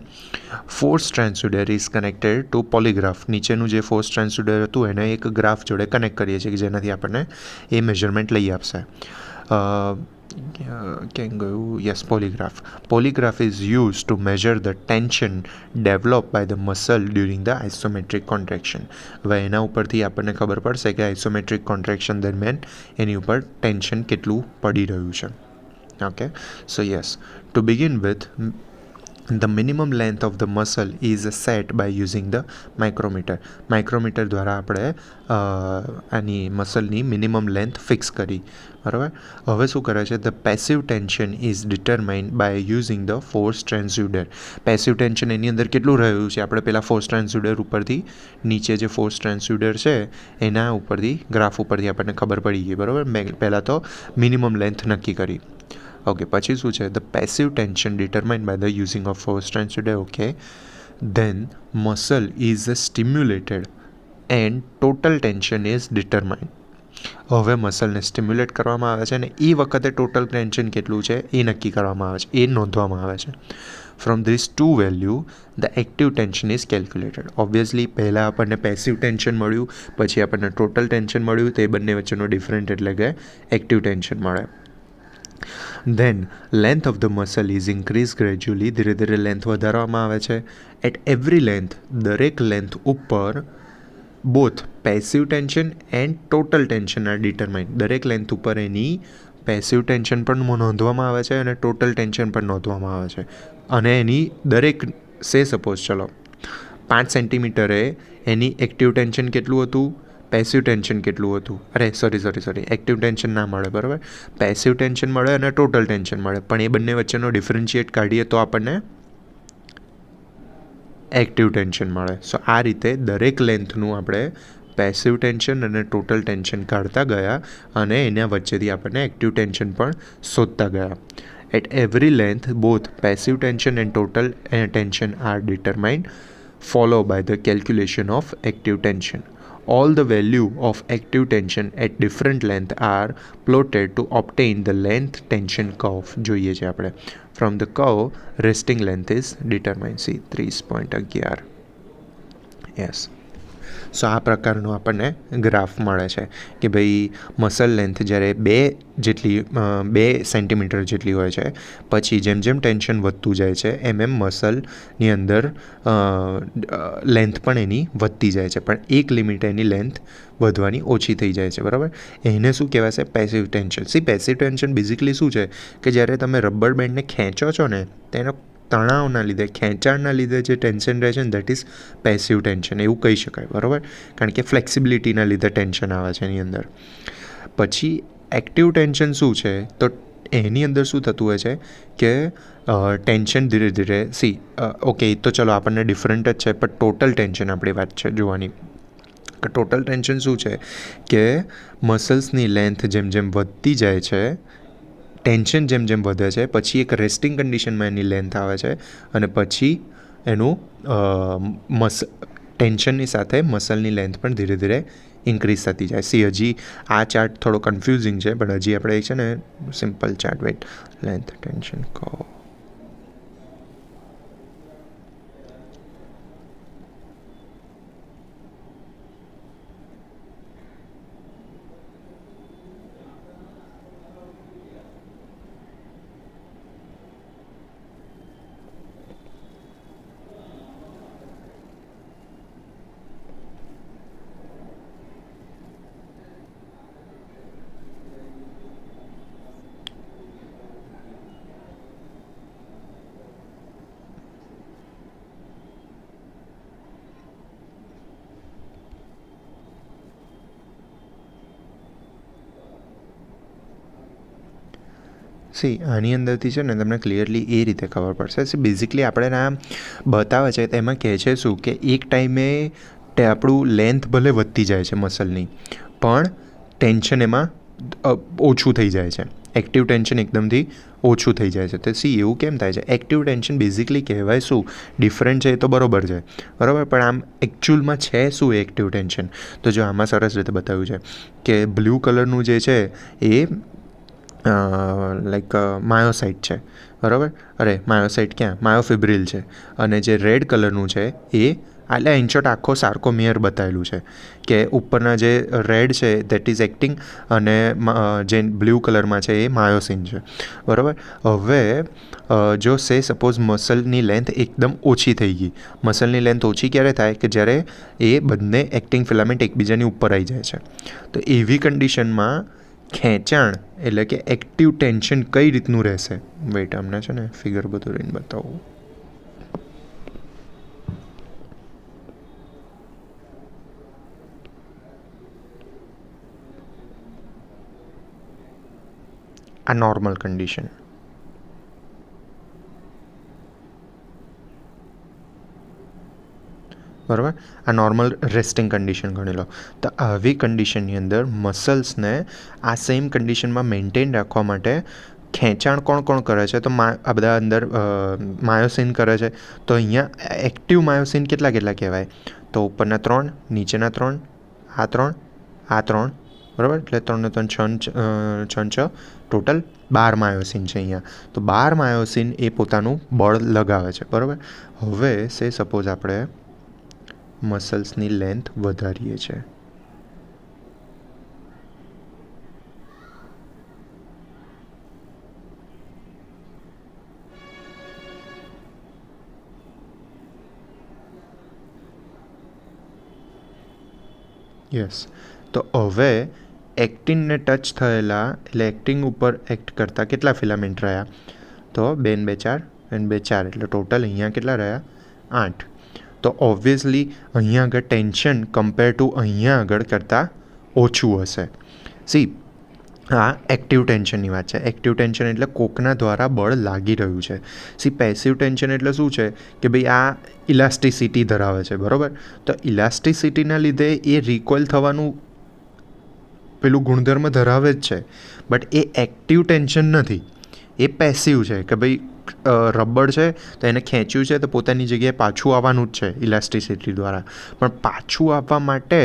Force transducer is connected two polygraph. નીચેનું જે ફોર્સ ટ્રાન્સડ્યુસર હતું એને એક ગ્રાફ જોડે કનેક્ટ કરીએ છીએ કે જેનાથી આપણને એ મેઝરમેન્ટ લઈ આપશે. ક્યાં ગયું? Yes, polygraph. Polygraph is used to measure the tension developed by the muscle during the isometric contraction. હવે એના ઉપરથી આપણને ખબર પડશે કે આઇસોમેટ્રિક કોન્ટ્રેક્શન દરમિયાન એની ઉપર ટેન્શન કેટલું પડી રહ્યું છે. Okay, so yes, two begin with, the minimum length of the muscle is set by using the micrometer. Micrometer દ્વારા આપણે આની મસલની મિનિમમ લેન્થ ફિક્સ કરી, બરાબર. હવે શું કરે છે? The passive tension is determined by using the force transducer. Passive tension એની અંદર કેટલું રહ્યું છે આપણે પહેલાં ફોર્સ ટ્રાન્સડ્યુસર ઉપરથી, નીચે જે ફોર્સ ટ્રાન્સડ્યુસર છે એના ઉપરથી, ગ્રાફ ઉપરથી આપણને ખબર પડી ગઈ, બરાબર. મેં પહેલાં તો મિનિમમ લેન્થ નક્કી કરી. ઓકે, પછી શું છે? The passive tension determined by the using of force transducer. Okay, then muscle is stimulated and total tension is determined. હવે મસલને સ્ટિમ્યુલેટ કરવામાં આવે છે અને એ વખતે ટોટલ ટેન્શન કેટલું છે એ નક્કી કરવામાં આવે છે, એ નોંધવામાં આવે છે. From this two value the active tension is calculated. Obviously પહેલાં આપણને પેસિવ ટેન્શન મળ્યું, પછી આપણને ટોટલ ટેન્શન મળ્યું, તે બંને વચ્ચેનો ડિફરન્ટ એટલે કે એક્ટિવ ટેન્શન મળે. Then length of the muscle is increase gradually. ધીરે ધીરે લેન્થ વધારવામાં આવે છે. એટ એવરી લેન્થ, દરેક લેન્થ ઉપર both passive tension and total tension are determined. દરેક લેન્થ ઉપર એની પેસિવ ટેન્શન પણ નોંધવામાં આવે છે અને ટોટલ ટેન્શન પણ નોંધવામાં આવે છે. અને એની દરેક સપોઝ ચલો 5 સેન્ટીમીટરે એની એક્ટિવ ટેન્શન કેટલું હતું, પેસિવ ટેન્શન કેટલું હતું, સોરી એક્ટિવ ટેન્શન ના મળે, બરાબર. પેસિવ ટેન્શન મળે અને ટોટલ ટેન્શન મળે, પણ એ બંને વચ્ચેનો ડિફરન્શિએટ કાઢીએ તો આપણને એક્ટિવ ટેન્શન મળે. સો આ રીતે દરેક લેન્થનું આપણે પેસિવ ટેન્શન અને ટોટલ ટેન્શન કાઢતા ગયા અને એના વચ્ચેથી આપણને એક્ટિવ ટેન્શન પણ શોધતા ગયા. At every length both passive tension and total tension are determined, follow by the calculation of active tension. All the value of active tension at different length are plotted to obtain the length tension curve. જોઈએ છે આપણે. From the curve, resting length is determined. See 30.11. Yes. સો આ પ્રકારનું આપણને graph મળે છે કે ભાઈ મસલ લેન્થ જ્યારે 2 સેન્ટીમીટર જેટલી હોય છે, પછી જેમ જેમ ટેન્શન વધતું જાય છે એમ મસલની અંદર લેન્થ પણ એની વધતી જાય છે, પણ એક લિમિટ એની લેન્થ વધવાની ઓછી થઈ જાય છે, બરાબર. એને શું કહેવાશે? Passive tension. Passive tension basically શું છે કે જ્યારે તમે રબર બેન્ડને ખેંચો છો ને, તેનો તણાવના લીધે, ખેંચાણના લીધે જે ટેન્શન રહે છે ને, દેટ ઇઝ પેસિવ ટેન્શન, એવું કહી શકાય, બરાબર. કારણ કે ફ્લેક્સિબિલિટીના લીધે ટેન્શન આવે છે એની અંદર. પછી એક્ટિવ ટેન્શન શું છે? તો એની અંદર શું થતું હોય છે કે ટેન્શન ધીરે ધીરે ઓકે, તો ચલો આપણને ડિફરન્ટ જ છે, પણ ટોટલ ટેન્શન આપણી વાત છે જોવાની. ટોટલ ટેન્શન શું છે કે મસલ્સની લેન્થ જેમ જેમ વધતી જાય છે, ટેન્શન જેમ જેમ વધે છે, પછી એક રેસ્ટિંગ કન્ડિશનમાં એની લેન્થ આવે છે અને પછી એનું ટેન્શનની સાથે મસલની લેન્થ પણ ધીરે ધીરે ઇન્ક્રીઝ થતી જાય. હજી આ ચાર્ટ થોડો કન્ફ્યુઝિંગ છે, પણ હજી આપણે છે ને simple chart, weight, length tension કહો. આની અંદરથી છે ને તમને ક્લિયરલી એ રીતે ખબર પડશે. બેઝિકલી આપણે આ બતાવે છે એમાં કહે છે શું કે એક ટાઈમે આપણું લેન્થ ભલે વધતી જાય છે મસલની, પણ ટેન્શન એમાં ઓછું થઈ જાય છે. એક્ટિવ ટેન્શન એકદમથી ઓછું થઈ જાય છે. તો એવું કેમ થાય છે? એક્ટિવ ટેન્શન બેઝિકલી કહેવાય શું? ડિફરન્ટ છે એ તો બરાબર છે, બરાબર, પણ આમ એકચ્યુઅલમાં છે શું એક્ટિવ ટેન્શન? તો જો આમાં સરસ રીતે બતાવ્યું છે કે બ્લુ કલરનું જે છે એ લાઈક માયોસાઇટ છે, બરાબર, અરે માયોસાઇટ ક્યાં, માયોફિબ્રિલ છે, અને જે રેડ કલરનું છે એ એટલે ઇનશોર્ટ આખો સાર્કોમિયર બતાવેલું છે કે ઉપરના જે રેડ છે દેટ ઇઝ એક્ટિંગ, અને જે બ્લુ કલરમાં છે એ માયોસિન છે, બરાબર. હવે જો સપોઝ મસલની લેન્થ એકદમ ઓછી થઈ ગઈ, મસલની લેન્થ ઓછી ક્યારે થાય કે જ્યારે એ બંને એક્ટિંગ ફિલામેન્ટ એકબીજાની ઉપર આવી જાય છે. તો એવી કન્ડિશનમાં ખેંચાણ એટલે કે એક્ટિવ ટેન્શન કઈ રીતનું રહેશે. વેઇટ, અમને છે ને ફિગર બધું રહીને બતાવું. આ નોર્મલ કન્ડિશન, બરાબર, આ નોર્મલ રેસ્ટિંગ કન્ડિશન ગણી લો. તો આવી કન્ડિશનની અંદર મસલ્સને આ સેમ કન્ડિશનમાં મેન્ટેન રાખવા માટે ખેંચાણ કોણ કોણ કરે છે, તો આ બધા અંદર માયોસિન કરે છે. તો અહીંયા એક્ટિવ માયોસિન કેટલા કેટલા કહેવાય, તો ઉપરના 3, નીચેના 3, આ 3, આ 3, બરાબર, એટલે 3 ને 3 6 ટોટલ 12 માયોસિન છે અહીંયા. તો 12 માયોસિન એ પોતાનું બળ લગાવે છે, બરાબર. હવે સપોઝ આપણે મસલ્સની લેન્થ વધારીએ છીએ, યસ. તો હવે એક્ટિનને ટચ થયેલા એટલે એક્ટિંગ ઉપર એક્ટ કરતા કેટલા ફિલામેન્ટ રહ્યા, તો 2 ને 2 4 અને 2 4, એટલે ટોટલ અહીંયા કેટલા રહ્યા, 8. તો ઓબ્વિયસલી અહીંયા આગળ ટેન્શન કમ્પેર ટુ અહીંયા આગળ કરતાં ઓછું હશે. સી, આ એક્ટિવ ટેન્શનની વાત છે. એક્ટિવ ટેન્શન એટલે કોકના દ્વારા બળ લાગી રહ્યું છે. સી, પેસિવ ટેન્શન એટલે શું છે કે ભાઈ આ ઇલાસ્ટિસિટી ધરાવે છે, બરાબર. તો ઇલાસ્ટિસિટીના લીધે એ રિકોઇલ થવાનું પેલું ગુણધર્મ ધરાવે જ છે, બટ એ એક્ટિવ ટેન્શન નથી, એ પેસિવ છે કે ભાઈ રબર છે તો એને ખેંચ્યું છે તો પોતાની જગ્યાએ પાછું આવવાનું જ છે ઇલાસ્ટિસિટી દ્વારા. પણ પાછું આવવા માટે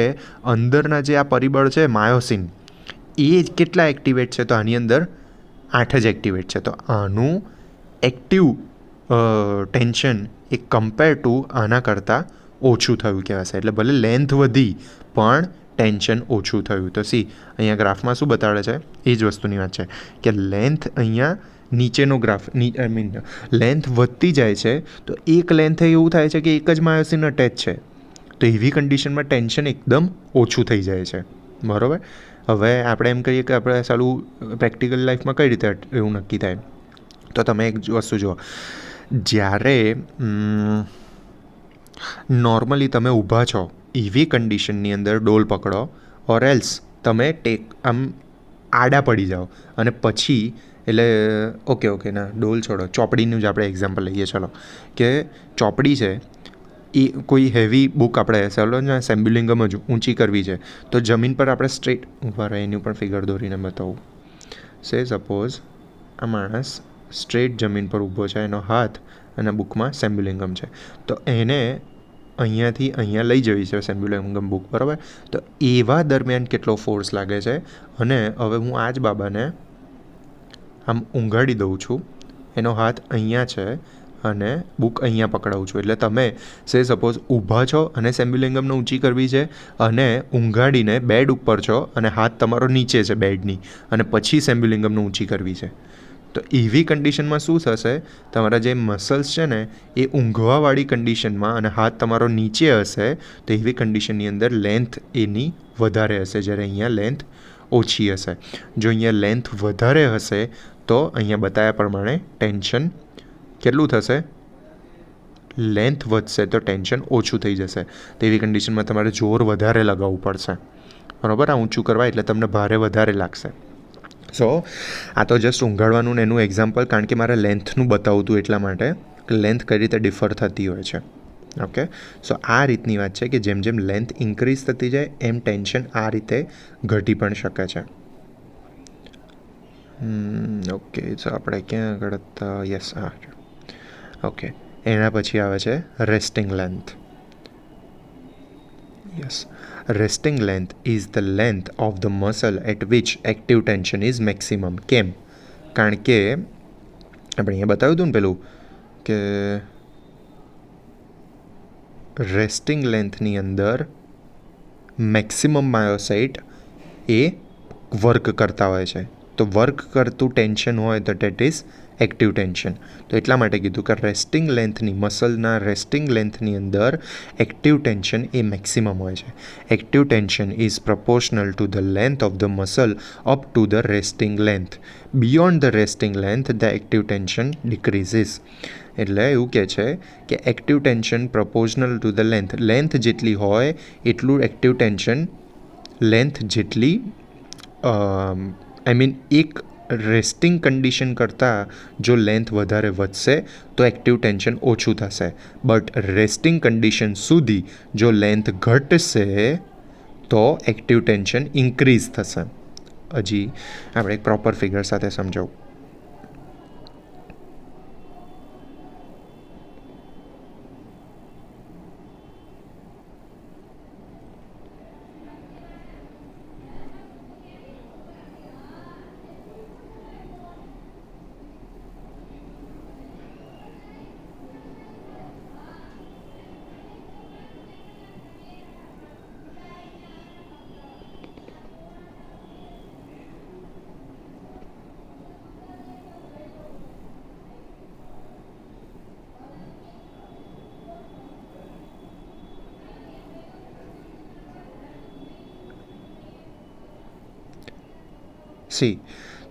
અંદરના જે આ પરિબળ છે માયોસિન, એ કેટલા એક્ટિવેટ છે, તો આની અંદર 8 જ એક્ટિવેટ છે. તો આનું active tension A compare to આના કરતાં ઓછું થયું કહેવાશે. એટલે ભલે લેન્થ વધી પણ ટેન્શન ઓછું થયું. તો સી, અહીંયા ગ્રાફમાં શું બતાડે છે, એ જ વસ્તુની વાત છે કે લેન્થ અહીંયા નીચેનો ગ્રાફ, આઈ મીન લેન્થ વધતી જાય છે તો એક લેન્થ એવું થાય છે કે એક જ માયોસિન અટેચ છે, તો એવી કન્ડિશનમાં ટેન્શન એકદમ ઓછું થઈ જાય છે, બરાબર. હવે આપણે એમ કહીએ કે આપણે સાલું પ્રેક્ટિકલ લાઈફમાં કઈ રીતે એવું નક્કી થાય, તો તમે એક વસ્તુ જુઓ, જ્યારે નોર્મલી તમે ઊભા છો એવી કન્ડિશનની અંદર ડોલ પકડો, ઓર એલ્સ તમે આમ આડા પડી જાઓ અને પછી એટલે ઓકે ના ડોલ છોડો, ચોપડીનું જ આપણે એક્ઝામ્પલ લઈએ. ચલો કે ચોપડી છે એ કોઈ હેવી બુક આપણે ચાલો ને સેમ્બ્યુલિંગમ જ ઊંચી કરવી છે, તો જમીન પર આપણે સ્ટ્રેટ ઊભા રહે, એની પણ ફિગર દોરીને બતાવું. સપોઝ આ માણસ સ્ટ્રેટ જમીન પર ઊભો છે, એનો હાથ અને બુકમાં સેમ્બ્યુલિંગમ છે, તો એને અહીંયાથી અહીંયા લઈ જવી છે સેમ્બ્યુલિંગમ બુક, બરાબર. તો એવા દરમિયાન કેટલો ફોર્સ લાગે છે, અને હવે હું આ જ બાબાને આમ ઊંઘાડી દઉં છું, એનો હાથ અહીંયા છે અને બુક અહીંયા પકડાવું છું, એટલે તમે સપોઝ ઊભા છો અને સેમ્બ્યુલિંગમને ઊંચી કરવી છે, અને ઊંઘાડીને બેડ ઉપર છો અને હાથ તમારો નીચે છે બેડની, અને પછી સેમ્બ્યુલિંગમને ઊંચી કરવી છે. તો એવી કન્ડિશનમાં શું થશે, તમારા જે મસલ્સ છે ને એ ઊંઘવાવાળી કન્ડિશનમાં અને હાથ તમારો નીચે હશે, તો એવી કન્ડિશનની અંદર લેન્થ એની વધારે હશે, જ્યારે અહીંયા લેન્થ ઓછી હશે. જો અહીંયા લેન્થ વધારે હશે તો અહીંયા બતાવ્યા પ્રમાણે ટેન્શન કેટલું થશે, લેન્થ વધશે તો ટેન્શન ઓછું થઈ જશે. તેવી કન્ડિશનમાં તમારે જોર વધારે લગાવવું પડશે, બરાબર, આ ઊંચું કરવા એટલે તમને ભારે વધારે લાગશે. સો આ તો જસ્ટ ઊંઘાડવાનું એનું એક્ઝામ્પલ, કારણ કે મારે લેન્થનું બતાવું હતું એટલા માટે કે લેન્થ કઈ રીતે ડિફર થતી હોય છે. ઓકે, સો આ રીતની વાત છે કે જેમ જેમ લેન્થ ઇન્ક્રીઝ થતી જાય એમ ટેન્શન આ રીતે ઘટી પણ શકે છે. ઓકે, સો આપણે ક્યાં આગળ હતા, યસ, હા, ઓકે. એના પછી આવે છે resting length. Yes, resting length is the length of the muscle at which active tension is maximum. કેમ? કારણ કે આપણે અહીંયા બતાવ્યું હતું ને પેલું કે રેસ્ટિંગ લેન્થની અંદર મેક્સિમમ માયોસાઇટ એ વર્ક કરતા હોય છે. તો વર્ક કરતું ટેન્શન હોય તો ડેટ ઇઝ એક્ટિવ ટેન્શન. તો એટલા માટે કીધું કે રેસ્ટિંગ લેન્થની મસલના રેસ્ટિંગ લેન્થની અંદર એક્ટિવ ટેન્શન એ મેક્સિમમ હોય છે. Active tension is proportional to the length of the muscle up to the resting length. Beyond the resting length the active tension decreases. એટલે એવું કહે છે કે active tension proportional to the length જેટલી હોય એટલું એક્ટિવ ટેન્શન લેન્થ જેટલી એક રેસ્ટિંગ કન્ડિશન કરતાં જો લેન્થ વધારે વધશે તો એક્ટિવ ટેન્શન ઓછું થશે. બટ રેસ્ટિંગ કન્ડિશન સુધી જો લેન્થ ઘટશે તો એક્ટિવ ટેન્શન ઇન્ક્રીઝ થશે. હજી આપણે એક પ્રોપર ફિગર સાથે સમજાવું.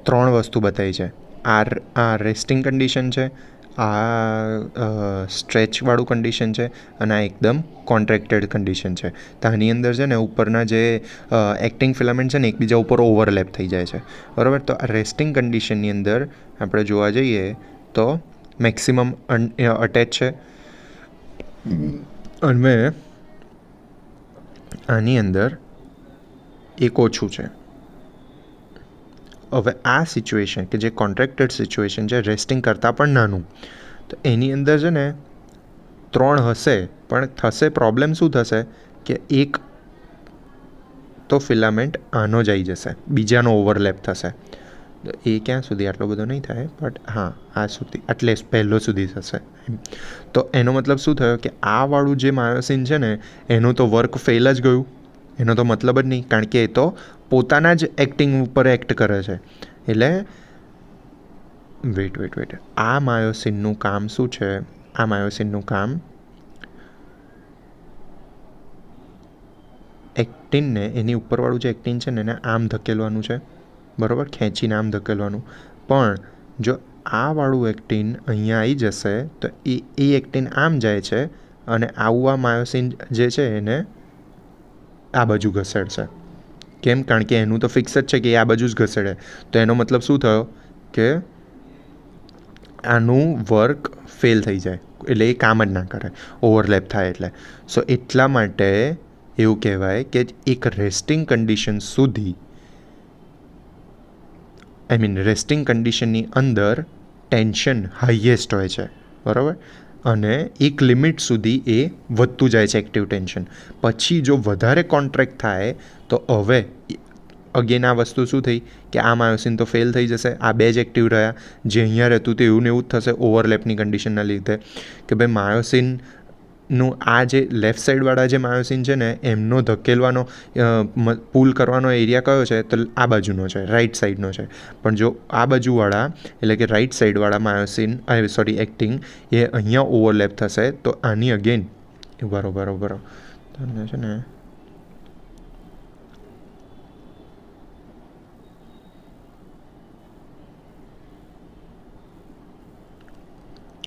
ત્રણ વસ્તુ બતાવી છે. આ રેસ્ટિંગ કન્ડિશન છે, આ સ્ટ્રેચવાળું કન્ડિશન છે અને આ એકદમ કોન્ટ્રેક્ટેડ કન્ડિશન છે. તો આની અંદર છે ને ઉપરના જે એક્ટિંગ ફિલામેન્ટ છે ને એકબીજા ઉપર ઓવરલેપ થઈ જાય છે, બરાબર. તો આ રેસ્ટિંગ કન્ડિશનની અંદર આપણે જોવા જઈએ તો મેક્સિમમ અટેચ છે અને આની અંદર એક ઓછું છે. હવે આ સિચ્યુએશન કે જે કોન્ટ્રેક્ટેડ સિચ્યુએશન છે, રેસ્ટિંગ કરતાં પણ નાનું, તો એની અંદર છે ને 3 હશે, પણ થશે પ્રોબ્લેમ શું થશે કે એક તો ફિલામેન્ટ આનો જ આવી જશે, બીજાનો ઓવરલેપ થશે. તો એ ક્યાં સુધી, આટલો બધો નહીં થાય, બટ હા આ સુધી, એટલે પહેલો સુધી થશે. તો એનો મતલબ શું થયો કે આ વાળું જે માયોસિન છે ને એનું તો વર્ક ફેલ જ ગયું, એનો તો મતલબ જ નહીં, કારણ કે એ તો પોતાના જ એક્ટિંગ ઉપર એક્ટ કરે છે. એટલે વેટ આ માયોસિનનું કામ શું છે? આ માયોસિનનું કામ એક્ટિનને, એની ઉપરવાળું જે એક્ટિન છે ને એને આમ ધકેલવાનું છે, બરાબર, ખેંચીને આમ ધકેલવાનું. પણ જો આ વાળું એક્ટિન અહીંયા આવી જશે તો એ એક્ટિન આમ જાય છે અને આવું આ માયોસિન જે છે એને આ બાજુ ઘસેડશે. કેમ? કારણ કે એનું તો ફિક્સ જ છે કે એ આ બાજુ જ ઘસેડે. તો એનો મતલબ શું થયો કે આનું વર્ક ફેલ થઈ જાય, એટલે એ કામ જ ના કરે, ઓવરલેપ થાય એટલે. સો એટલા માટે એવું કહેવાય કે એક રેસ્ટિંગ કન્ડિશન સુધી, રેસ્ટિંગ કન્ડિશનની અંદર ટેન્શન હાઈએસ્ટ હોય છે, બરાબર, અને એક લિમિટ સુધી એ વધતું જાય છે એક્ટિવ ટેન્શન. પછી જો વધારે કોન્ટ્રેક્ટ થાય તો હવે અગેન આ વસ્તુ શું થઈ કે આ માયોસિન તો ફેલ થઈ જશે, આ બે જ એક્ટિવ રહ્યા, જે અહીંયા રહેતું તે એવું ને એવું જ થશે ઓવરલેપની કન્ડિશનના લીધે કે ભાઈ માયોસિનનું આ જે લેફ્ટ સાઈડવાળા જે માયોસિન છે ને એમનો ધકેલવાનો પુલ કરવાનો એરિયા કયો છે? તો આ બાજુનો છે, રાઈટ સાઈડનો છે. પણ જો આ બાજુવાળા એટલે કે રાઈટ સાઈડવાળા માયોસિન એક્ટિંગ એ અહીંયા ઓવરલેપ થશે તો આની અગેન બરોબર તમને છે ને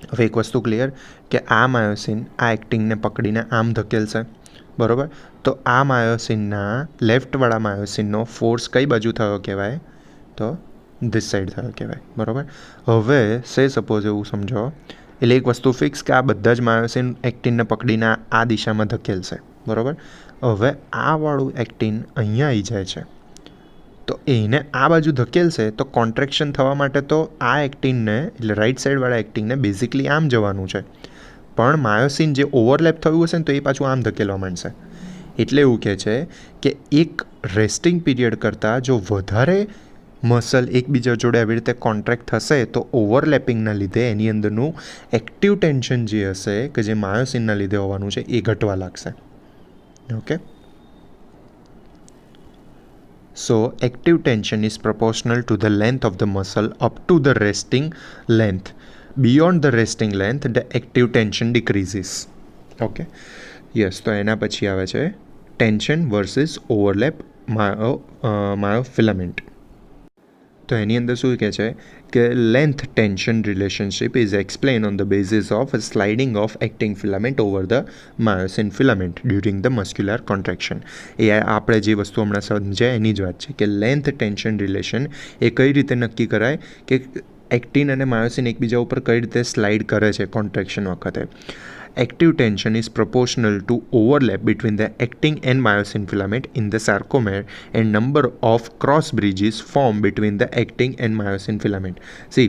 હવે એક વસ્તુ ક્લિયર કે આ માયોસિન આ એક્ટિંગને પકડીને આમ ધકેલશે, બરાબર. તો આ માયોસિનના લેફ્ટવાળા માયોસિનનો ફોર્સ કઈ બાજુ થયો કહેવાય? તો ધીસ સાઈડ થયો કહેવાય, બરાબર. હવે સપોઝ એવું સમજો, એટલે એક વસ્તુ ફિક્સ કે આ બધા જ માયોસિન એક્ટિનને પકડીને આ દિશામાં ધકેલશે, બરાબર. હવે આ વાળું એક્ટિન અહીંયા આવી જાય છે તો એને આ બાજુ ધકેલશે તો કોન્ટ્રેક્શન થવા માટે તો આ એક્ટિનને એટલે રાઈટ સાઈડવાળા એક્ટિનને બેઝિકલી આમ જવાનું છે, પણ માયોસિન જે ઓવરલેપ થયું હશે ને તો એ પાછું આમ ધકેલવા માંડશે. એટલે એવું કહે છે કે એક રેસ્ટિંગ પીરિયડ કરતાં જો વધારે મસલ એકબીજા જોડે આવી રીતે કોન્ટ્રાક્ટ થશે તો ઓવરલેપિંગના લીધે એની અંદરનું એક્ટિવ ટેન્શન જે હશે કે જે માયોસિનના લીધે હોવાનું છે એ ઘટવા લાગશે. Okay, so active tension is proportional to the length of the muscle up to the resting length. Beyond the resting length, the active tension decreases. Okay, yes. તો એના પછી આવે છે ટેન્શન વર્સિસ ઓવરલેપ માયોફિલામેન્ટ. તો એની અંદર શું કહે છે કે length tension relationship is explain on the basis of sliding of acting filament over the myosin filament during the muscular contraction. એ આપણે જે વસ્તુ હમણાં સમજાય એની જ વાત છે કે લેન્થ ટેન્શન રિલેશન એ કઈ રીતે નક્કી કરાય કે એક્ટિન અને માયોસિન એકબીજા ઉપર કઈ રીતે સ્લાઇડ કરે છે કોન્ટ્રેક્શન વખતે. Active tension is proportional to overlap between the actin and myosin filament in the sarcomere and number of cross bridges formed between the actin and myosin filament. See,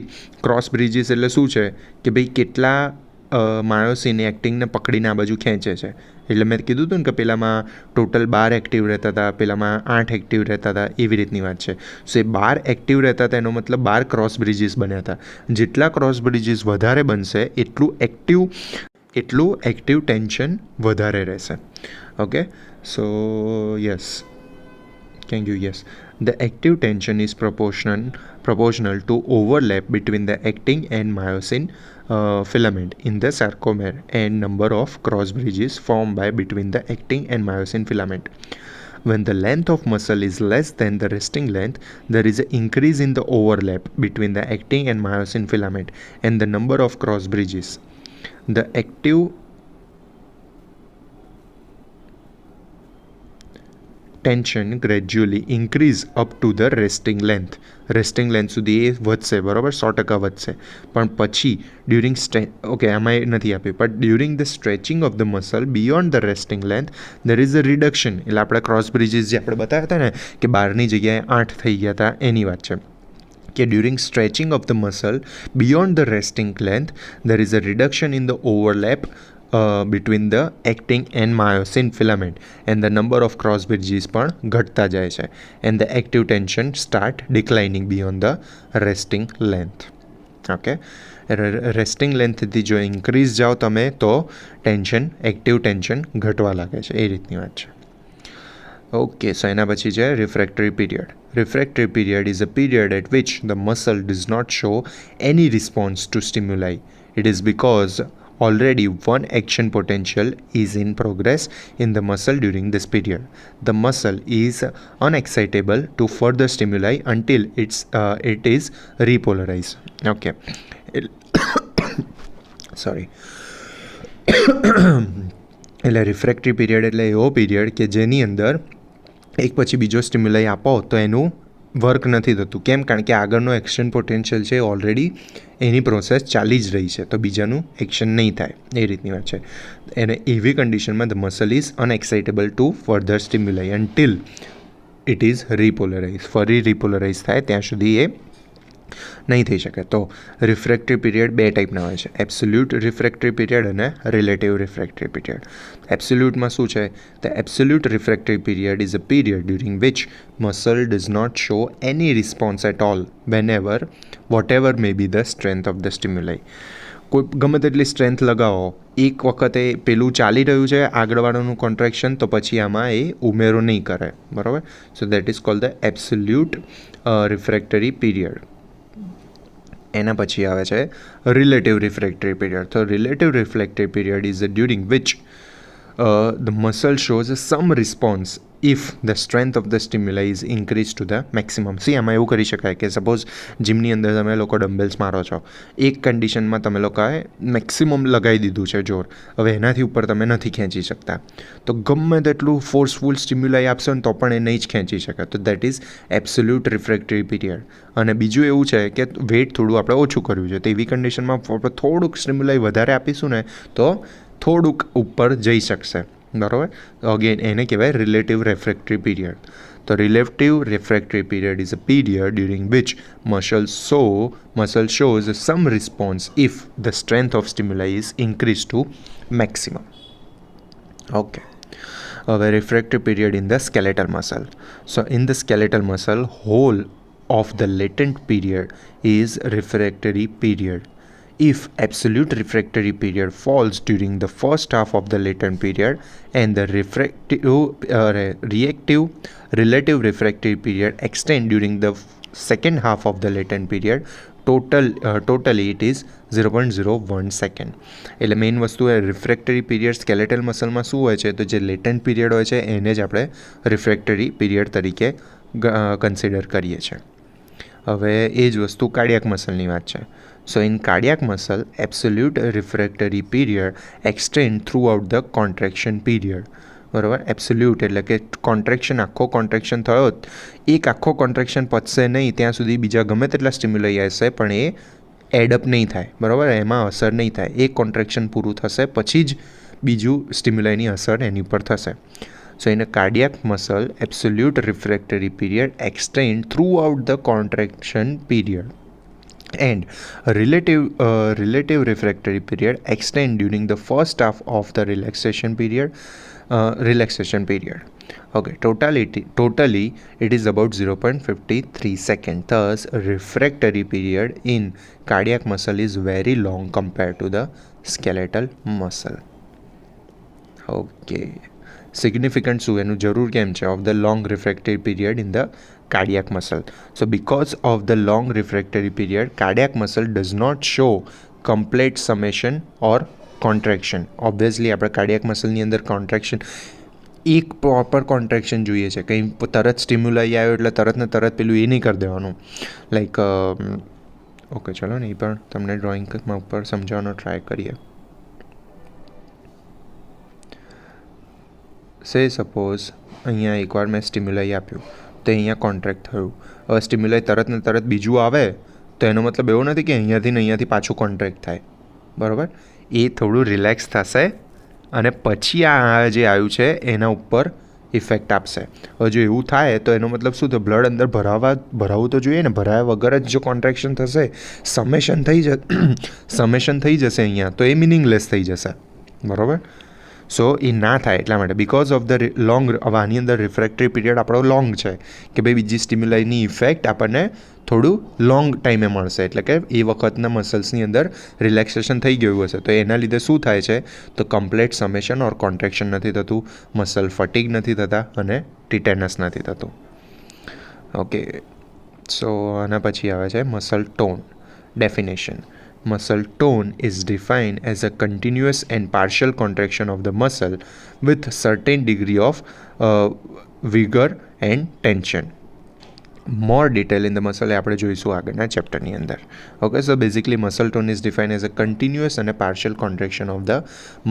cross bridges એટલે શું છે કે ભાઈ કેટલા myosin એક્ટિંગને પકડીને આ બાજુ ખેંચે છે. એટલે મેં કીધું હતું ને કે પેલામાં ટોટલ 12 એક્ટિવ રહેતા હતા, પેલામાં 8 એક્ટિવ રહેતા હતા, એવી રીતની વાત છે. સો એ 12 એક્ટિવ રહેતા હતા એનો મતલબ 12 ક્રોસ બ્રિજીસ બન્યા હતા. જેટલા ક્રોસ બ્રિજીસ વધારે બનશે એટલું એક્ટિવ ટેન્શન વધારે રહેશે. Okay, so yes, can you yes, the active tension is proportional to overlap between the actin and myosin filament in the sarcomere and number of cross bridges formed by between the actin and myosin filament. When the length of muscle is less than the resting length, there is an increase in the overlap between the actin and myosin filament and the number of cross bridges. The active tension gradually increase up to the resting length. Resting length સુધી એ વધશે, બરાબર, 100% વધશે. પણ પછી during આમાં નથી આપ્યું, but during the stretching of the muscle beyond the resting length there is a reduction. એટલે આપણે ક્રોસ બ્રિજીસ જે આપણે બતાવ્યા હતા ને કે 12ની જગ્યાએ 8 થઈ ગયા હતા એની વાત છે કે during stretching of the muscle beyond the resting length there is a reduction in the overlap between the actin and myosin filament and the number of cross bridges પણ ઘટતા જાય છે and the active tension start declining beyond the resting length. Okay, resting લેન્થથી જો increase જાઓ તમે તો active tension ઘટવા લાગે છે, એ રીતની વાત છે. ઓકે, સો એના પછી છે રિફ્રેક્ટરી period. Refractory period is a period at which the muscle does not show any response to stimuli. It is because already one action potential is in progress in the muscle during this period. The muscle is unexcitable to further stimuli until it is repolarized. Okay. Sorry. એટલે રિફ્રેક્ટરી period એટલે એવો period કે જેની અંદર એક પછી બીજો stimuli આપો તો એનું વર્ક નથી થતું. કેમ? કારણ કે આગળનો એક્શન પોટેન્શિયલ છે ઓલરેડી એની પ્રોસેસ ચાલી જ રહી છે, તો બીજાનું એક્શન નહીં થાય, એ રીતની વાત છે. એને એવી કન્ડિશનમાં the muscle is unexcitable to further stimuli until it is repolarize. ફરી રિપોલરાઇઝ થાય ત્યાં સુધી એ નહીં થઈ શકે. તો રિફ્રેક્ટરી પીરિયડ 2 ટાઈપના હોય છે, એબ્સોલ્યુટ રિફ્રેક્ટરી પીરિયડ અને રિલેટિવ રિફ્રેક્ટરી પીરિયડ. એબ્સોલ્યુટમાં શું છે? The absolute refractory period is a period during which muscle does not show any response at all whenever whatever may be the strength of the stimuli. કોઈ ગમે તેટલી strength લગાવો, એક વખતે પેલું ચાલી રહ્યું છે આગળવાળાનું કોન્ટ્રેક્શન, તો પછી આમાં એ ઉમેરો નહીં કરે, બરાબર. So that is called the absolute refractory period. એના પછી આવે છે રિલેટિવ રિફ્રેક્ટરી પીરિયડ. તો relative refractory period is during which the muscle shows some response if the strength of the stimuli is increased to the maximum. C આમાં એવું કરી શકાય કે સપોઝ જીમની અંદર તમે લોકો ડમ્બેલ્સ મારો છો, એક કન્ડિશનમાં તમે લોકોએ મેક્સિમમ લગાવી દીધું છે જોર, હવે એનાથી ઉપર તમે નથી ખેંચી શકતા, તો ગમે તેટલું ફોર્સફુલ સ્ટિમ્યુલાઈ આપશો ને તો પણ એ નહીં જ ખેંચી શકે, તો that is absolute refractory period. અને બીજું એવું છે કે વેઇટ થોડું આપણે ઓછું કર્યું છે, તો એવી કન્ડિશનમાં આપણે થોડુંક સ્ટિમ્યુલાઈ વધારે આપીશું ને તો થોડુંક ઉપર જઈ શકશે, બરાબર. અગેન એને કહેવાય રિલેટિવ રિફ્રેક્ટરી પીરિયડ. તો relative refractory period is a period during which muscle shows some response if the strength of stimuli is increase to maximum. Okay, હવે refractory period in the skeletal muscle. So in the skeletal muscle whole of the latent period is refractory period. If absolute refractory period falls during the first half of the latent period and the relative refractory period extend during the second half of the latent period, totally it is 0.01 second. એટલે main વસ્તુ એ રિફ્રેક્ટરી period skeletal મસલમાં શું હોય છે, તો જે latent period હોય છે એને જ આપણે રિફ્રેક્ટરી પીરિયડ તરીકે કન્સિડર કરીએ છીએ. હવે એ જ વસ્તુ કાર્ડિયાક મસલની વાત છે. So in cardiac muscle absolute refractory period extend throughout the contraction period. બરાબર, એબ્સોલ્યુટ એટલે કે આખો કોન્ટ્રેક્શન થયો, એક આખો કોન્ટ્રેક્શન પતશે નહીં ત્યાં સુધી બીજા ગમે તેટલા સ્ટિમ્યુલઈ હશે પણ એ એડઅપ નહીં થાય. બરાબર, એમાં અસર નહીં થાય. એક કોન્ટ્રેક્શન પૂરું થશે પછી જ બીજું સ્ટિમ્યુલાઈની અસર એની પર થશે. So in a cardiac muscle absolute refractory period extend throughout the contraction period and relative refractory period extend during the first half of the relaxation period. Okay, totally it is about 0.53 second. Thus refractory period in cardiac muscle is very long compared to the skeletal muscle. Okay, significant શું એનું જરૂર કેમ છે of the long refractory period in the cardiac muscle? So because of the long refractory period, cardiac muscle does not show complete summation or contraction. Obviously આપણે cardiac મસલની અંદર contraction, એક proper contraction જોઈએ છે. કંઈ તરત સ્ટિમ્યુલાઈ આવ્યો એટલે તરત ને તરત પેલું એ નહીં કરી દેવાનું. લાઈક ઓકે ચલો ને, એ પણ તમને ડ્રોઈંગમાં ઉપર સમજાવવાનો ટ્રાય કરીએ. સે સપોઝ અહીંયા એકવાર મેં સ્ટિમ્યુલાઈ આપ્યું તો અહીંયા કોન્ટ્રેક્ટ થયું. હવે સ્ટિમ્યુલાઈ તરત ને તરત બીજું આવે તો એનો મતલબ એવો નથી કે અહીંયાથી પાછું કોન્ટ્રેક્ટ થાય. બરાબર, એ થોડું રિલેક્સ થશે અને પછી આ જે આવ્યું છે એના ઉપર ઇફેક્ટ આપશે. હવે જો એવું થાય તો એનો મતલબ શું થયું, બ્લડ અંદર ભરાવવું તો જોઈએ ને. ભરાયા વગર જ જો કોન્ટ્રેક્શન થશે, સમેશન થઈ જશે અહીંયા, તો એ મિનિંગલેસ થઈ જશે. બરાબર, સો એ ના થાય એટલા માટે, બિકોઝ ઓફ ધ લોંગ. હવે આની અંદર રિફ્રેક્ટરી પીરિયડ આપણો લોંગ છે કે ભાઈ બીજી સ્ટિમ્યુલાઈની ઇફેક્ટ આપણને થોડું લોંગ ટાઈમે મળશે. એટલે કે એ વખતના મસલ્સની અંદર રિલેક્સેશન થઈ ગયું હશે, તો એના લીધે શું થાય છે તો કમ્પ્લીટ સમેશન ઓર કોન્ટ્રેક્શન નથી થતું, મસલ ફટીગ નથી થતા અને ટીટેનસ નથી થતું. ઓકે, સો આના પછી આવે છે muscle tone definition. Muscle tone is defined as a continuous and partial contraction of the muscle with certain degree of vigor and tension. More detail in the muscle આપણે જોઈશું આગળના ચેપ્ટરની અંદર. Okay, so basically muscle tone is define as a continuous અને partial contraction of the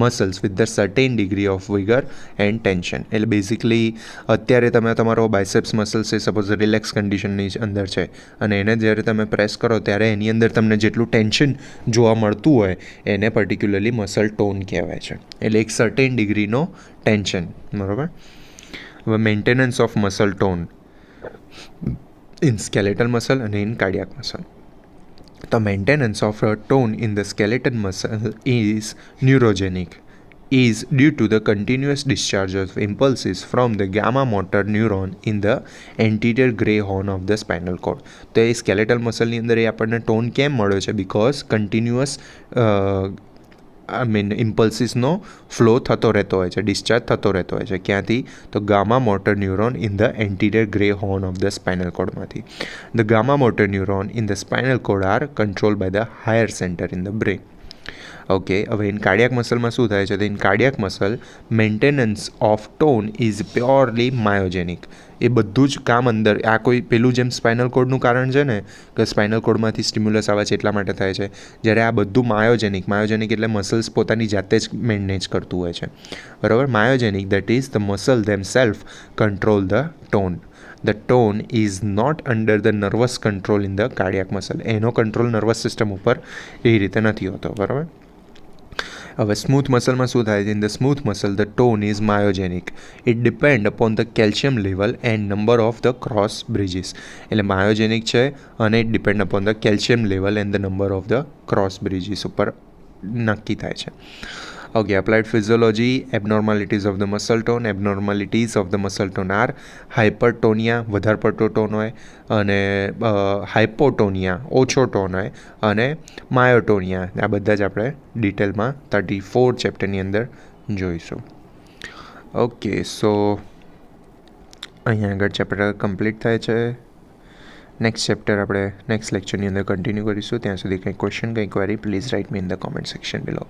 muscles with the certain degree of vigour and tension. એટલે basically અત્યારે તમે તમારો બાયસેપ્સ મસલ્સ એ સપોઝ રિલેક્સ કન્ડિશનની અંદર છે અને એને જ્યારે તમે પ્રેસ કરો ત્યારે એની અંદર તમને જેટલું ટેન્શન જોવા મળતું હોય એને પર્ટિક્યુલરલી મસલ ટોન કહેવાય છે. એટલે એક સર્ટેન ડિગ્રીનો ટેન્શન. બરાબર, હવે maintenance of muscle tone in skeletal muscle and in cardiac muscle. The maintenance of a tone in the skeletal muscle is neurogenic, is due to the continuous discharge of impulses from the gamma motor neuron in the anterior gray horn of the spinal cord. તો એ skeletal મસલની અંદર એ આપણને tone કેમ મળ્યો છે, because continuous ઇમ્પલ્સીસનો flow થતો રહેતો હોય છે, ડિસ્ચાર્જ થતો રહેતો હોય છે. ક્યાંથી તો gamma motor neuron in the anterior grey horn of the spinal કોર્ડમાંથી. The gamma motor neuron in the spinal cord are control by the higher centre in the brain. Okay, હવે ઇન કાર્ડિયાક મસલમાં શું થાય છે, તો in cardiac muscle maintenance of tone is purely myogenic. એ બધું જ કામ અંદર આ કોઈ પેલું જેમ સ્પાઇનલ કોર્ડનું કારણ છે ને કે સ્પાઇનલ કોર્ડમાંથી સ્ટિમ્યુલસ આવે છે એટલા માટે થાય છે, જ્યારે આ બધું માયોજેનિક એટલે મસલ્સ પોતાની જાતે જ મેનેજ કરતું હોય છે. બરાબર, myogenic that is the muscle them self control the tone. The tone is not under the nervous control in the cardiac muscle. એનો કંટ્રોલ નર્વસ સિસ્ટમ ઉપર એ રીતે નથી હોતો. બરાબર, હવે સ્મૂથ મસલમાં શું થાય છે, in the smooth muscle the tone is myogenic. It depend upon the calcium level and number of the cross bridges. એટલે માયોજેનિક છે અને it depend upon the calcium level and the number of the cross bridges ઉપર નક્કી થાય છે. Okay, applied physiology, abnormalities of the muscle tone. Abnormalities of the muscle tone are hypertonia, વધારે પડતો tone હોય, અને હાઇપોટોનિયા, ઓછો ટોન હોય, અને માયોટોનિયા. આ બધા જ આપણે ડિટેલમાં 34 ચેપ્ટરની અંદર જોઈશું. ઓકે, સો અહીંયા આગળ ચેપ્ટર કમ્પ્લીટ થાય છે. નેક્સ્ટ ચેપ્ટર આપણે નેક્સ્ટ લેક્ચરની અંદર કન્ટિન્યુ કરીશું. ત્યાં સુધી કંઈ ક્વેશ્ચન, કંઈ query, please write me in the comment section below.